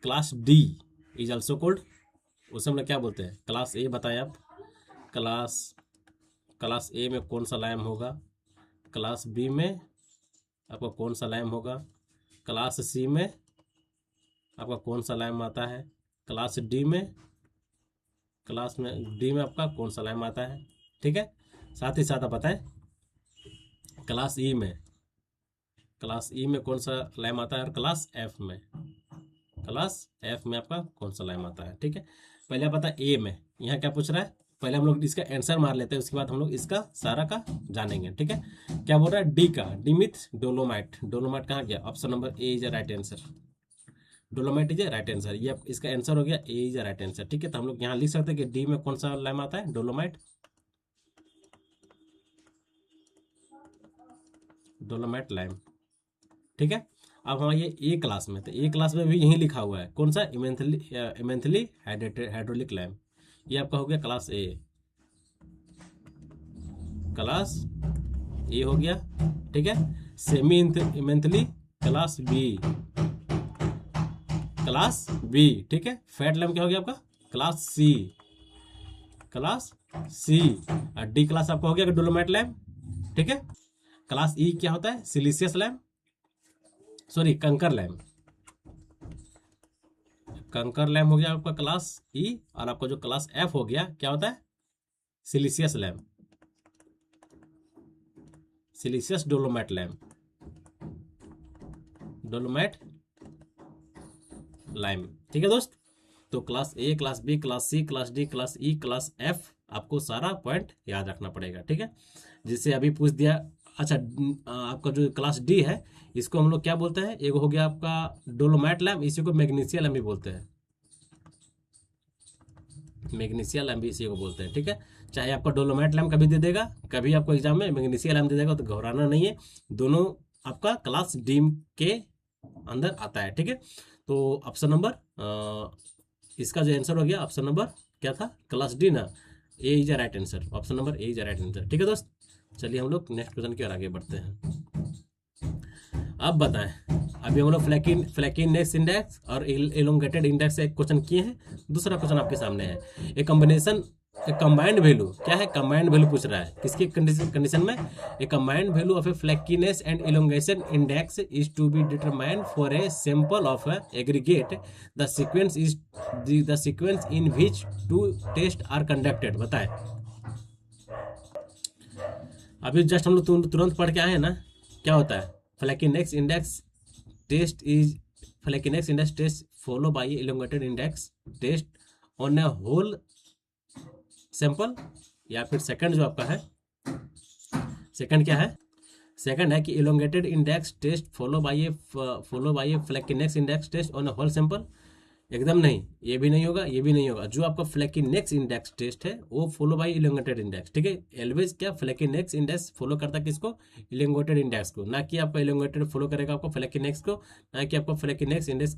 class D is also cold, उसे हम लोग क्या बोलते हैं, क्लास ए। बताएं आप, क्लास ए में कौन सा लैम होगा, क्लास बी में आपका कौन सा लैम होगा, क्लास सी में आपका कौन सा लैम आता है, क्लास डी में, क्लास में डी में आपका कौन सा लैम आता है, ठीक है। साथ ही साथ आप बताएं क्लास ई में, क्लास ई में कौन सा लैम आता है, और क्लास एफ में, क्लास एफ में आपका कौन सा लैम आता है, ठीक है। पहले आप बता ए में, यहाँ क्या पूछ रहा है, पहले हम लोग इसका आंसर मार लेते हैं, उसके बाद हम लोग इसका सारा का जानेंगे, ठीक है। क्या बोल रहा है डी का, डिमिथ डोलोमाइट, डोलोमाइट कहाँ गया, option number A is right answer, dolomite is right answer. ये इसका आंसर हो गया ए इज राइट आंसर, ठीक है। तो हम लोग यहाँ लिख सकते हैं कि डी में कौन सा लैम आता है, डोलोमाइट, डोलोमाइट लैम, ठीक है। अब हमारे ये ए क्लास में, तो ए क्लास में भी यही लिखा हुआ है कौन सा, इमेंथली हाइड्रोलिक लैम, ये आपका हो गया क्लास ए, क्लास ए हो गया, ठीक है। Semi eminently class B, class B, ठीक है। फैट लैम क्या हो गया आपका क्लास सी, क्लास सी। और डी क्लास आपका हो गया डोलोमाइट लैम, ठीक है। क्लास ई क्या होता है? सिलिशियस लैम, सॉरी कंकर लैम। कंकर लैम हो गया आपका क्लास ई। और आपका जो क्लास एफ हो गया क्या होता है? Siliceous lime, siliceous dolomite lime, dolomite lime, ठीक है दोस्त। तो class A, class B, class C, class D, class E, class F, आपको सारा पॉइंट याद रखना पड़ेगा, ठीक है। जिससे अभी पूछ दिया। अच्छा, आपका जो क्लास डी है इसको हम लोग क्या बोलते हैं? एक हो गया आपका डोलोमाइट लैम, इसी को मैग्नीशिया लैम भी बोलते हैं, मैग्नीशिया लैम भी इसी को बोलते हैं, ठीक है। चाहे आपका डोलोमाइट लैम कभी दे देगा, कभी आपको एग्जाम में मैग्नीशिया लैम दे देगा, तो घबराना नहीं है, दोनों आपका क्लास डी के अंदर आता है, ठीक है। तो ऑप्शन नंबर इसका जो आंसर हो गया ऑप्शन नंबर क्या था? क्लास डी ना। A is a right answer, option number A is a right answer, ठीक है दोस्त। चलिए हम लोग नेक्स्ट क्वेश्चन की ओर आगे बढ़ते हैं। अब बताएं, अभी हम लोग फ्लैकिन नेक्स इंडेक्स और एलोंगेटेड इंडेक्स से एक क्वेश्चन किए हैं। दूसरा क्वेश्चन आपके सामने है, एक कॉम्बिनेशन, एक कंबाइंड वैल्यू, क्या है? कंबाइंड वैल्यू पूछ रहा है, किसकी कंडीशन में? A combined value of a flakiness and elongation index is to be determined for a sample of aggregate, the sequence in which two test are conducted. बताएं, अभी just हम लोग तुरंत पढ़ के आए हैं ना, क्या होता है? Flakiness index test is flakiness index test follow by elongated index test on a whole sample. या फिर सेकंड जो आपका है, सेकंड क्या है? सेकंड है कि elongated index test follow by a flakiness index test on a whole sample. एकदम नहीं, ये भी नहीं होगा, ये भी नहीं होगा। जो आपका फ्लैकीनेस इंडेक्स टेस्ट है वो फॉलो बाय एलोंगेटेड इंडेक्स, ठीक है। एलवेज क्या फ्लैकीनेस इंडेक्स फॉलो करता है किसको? एलोंगेटेड इंडेक्स को, ना कि आपका एलोंगेटेड फॉलो करेगा आपको फ्लैकीनेस को, ना कि आपका फ्लैकीनेस इंडेक्स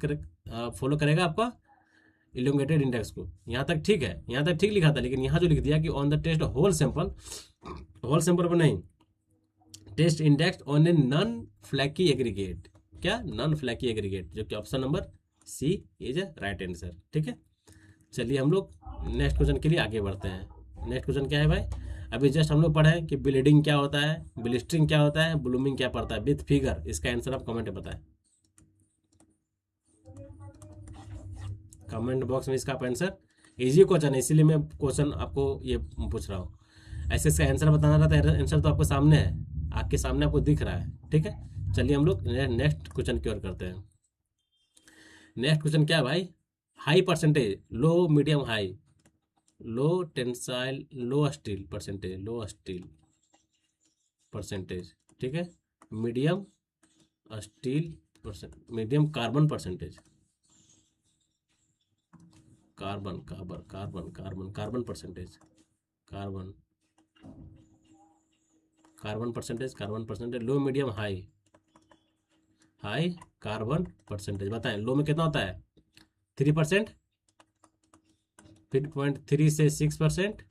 फॉलो करेगा आपका इलोंगेटेड इंडेक्स को। यहाँ तक ठीक है, यहाँ तक ठीक लिखा था, लेकिन यहाँ जो लिख दिया कि on the test whole sample, whole sample पर नहीं, test index on a non flaky aggregate. क्या? नॉन फ्लैकी एग्रीगेट, जो कि option number C is a right answer, ठीक है। चलिए हम लोग नेक्स्ट क्वेश्चन के लिए आगे बढ़ते हैं। नेक्स्ट क्वेश्चन क्या है भाई? अभी जस्ट हम लोग पढ़े हैं कि ब्लीडिंग क्या होता है, ब्लिस्टरिंग क्या होता है, ब्लूमिंग क्या पड़ता है, विथ फिगर। इसका आंसर आप कमेंट में बताएं, कमेंट बॉक्स में इसका आप आंसर। इजी क्वेश्चन है, इसीलिए मैं क्वेश्चन आपको ये पूछ रहा हूँ। ऐसे इसका आंसर बताना रहता है, आंसर तो आपको सामने है, आपके सामने आपको दिख रहा है, ठीक है। चलिए हम लोग नेक्स्ट क्वेश्चन की ओर करते हैं। नेक्स्ट क्वेश्चन क्या है भाई? High percentage, low medium high, low tensile, low steel percentage, low steel percentage, ठीक है। Medium steel percent, medium carbon percentage, carbon carbon carbon carbon carbon percentage, carbon carbon percentage, carbon percentage, low medium high, high carbon percentage. बताएं low में कितना होता है? 3%, फिर 0.3 से 6%,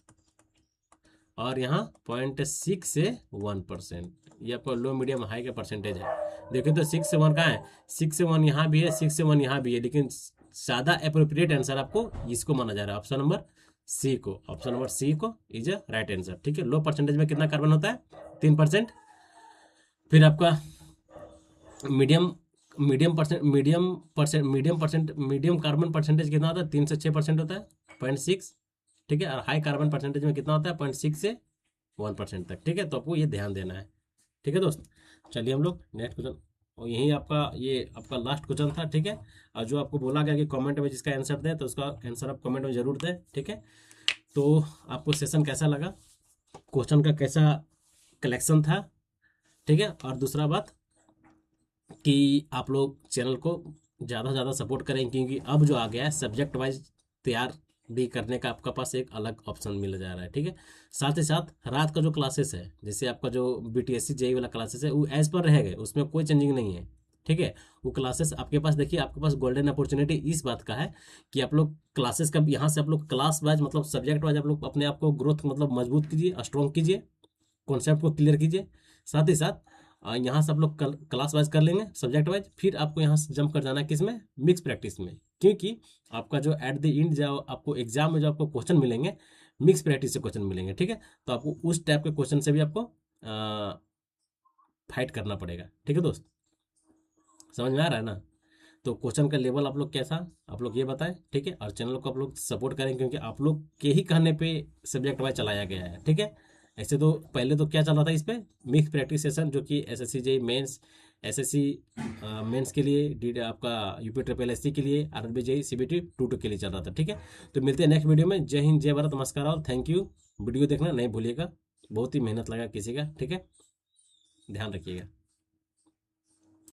और यहाँ 0.6 से 1%। ये आपका लो मीडियम हाई का परसेंटेज है। देखिए तो 6 से 1 कहाँ है? 6 से 1 यहाँ भी है, 6 से 1 यहाँ भी है, लेकिन ज़्यादा अप्रोप्रिएट आंसर आपको इसको माना जा रहा है, ऑप्शन नंबर सी को। ऑप्शन नंबर सी को इज अ राइट आंसर, ठीक है। लो परसेंटेज में कितना कार्बन होता है? 3%। फिर आपका मीडियम मीडियम कार्बन परसेंटेज कितना होता है? 3 से 6% होता है, 0.6, ठीक है। और हाई कार्बन परसेंटेज में कितना होता है? 0.6 से 1% तक, ठीक है। तो आपको ये ध्यान देना है, ठीक है दोस्त। चलिए हम लोग नेक्स्ट क्वेश्चन, और यही आपका ये आपका लास्ट क्वेश्चन था, ठीक है। और जो आपको बोला गया कि कमेंट में जिसका आंसर दें, तो उसका आंसर आप कमेंट में जरूर दें, ठीक है। तो आपको सेशन कैसा लगा, क्वेश्चन का कैसा कलेक्शन था, ठीक है। और दूसरा बात कि आप लोग चैनल को ज़्यादा से ज़्यादा सपोर्ट करें, क्योंकि अब जो आ गया है सब्जेक्ट वाइज तैयार भी करने का आपका पास एक अलग ऑप्शन मिल जा रहा है, ठीक है। साथ ही साथ रात का जो क्लासेस है, जैसे आपका जो BTSC JEE वाला क्लासेस है, वो एज पर रहेगा, उसमें कोई चेंजिंग नहीं है, ठीक है। वो क्लासेस आपके पास, देखिए आपके पास गोल्डन अपॉर्चुनिटी इस बात का है कि आप लोग क्लासेस का यहाँ से आप लोग क्लास वाइज मतलब सब्जेक्ट वाइज आप लोग अपने आप को ग्रोथ मतलब मजबूत कीजिए, स्ट्रॉन्ग कीजिए, कॉन्सेप्ट को क्लियर कीजिए। साथ ही साथ यहाँ से आप लोग क्लास वाइज कर लेंगे सब्जेक्ट वाइज, फिर आपको यहाँ से जंप कर जाना है किसमें? मिक्स प्रैक्टिस में, क्योंकि आपका जो एट द एंड जो आपको एग्जाम में जो आपको क्वेश्चन मिलेंगे मिक्स प्रैक्टिस से क्वेश्चन मिलेंगे, ठीक है। तो आपको उस टाइप के क्वेश्चन से भी आपको फाइट करना पड़ेगा, ठीक है दोस्त, समझ में आ रहा है ना। तो क्वेश्चन का लेवल आप लोग कैसा, आप लोग ये बताएं, ठीक है। और चैनल को आप लोग सपोर्ट करें, क्योंकि आप लोग के ही कहने पे सब्जेक्ट वाइज चलाया गया है, ठीक है। ऐसे तो पहले तो क्या चल रहा था इस पे, मिक्स प्रैक्टिस सेशन, जो कि SSC JE mains, SSC mains के लिए, आपका यूपी ट्रिपल एससी के लिए, आरआरबी जेई सीबीटी 2 के लिए चल रहा था, ठीक है। तो मिलते हैं नेक्स्ट वीडियो में। जय हिंद, जय भारत, नमस्कार और थैंक यू। वीडियो देखना नहीं भूलिएगा, बहुत ही मेहनत लगा किसी का, ठीक है। ध्यान रखिएगा।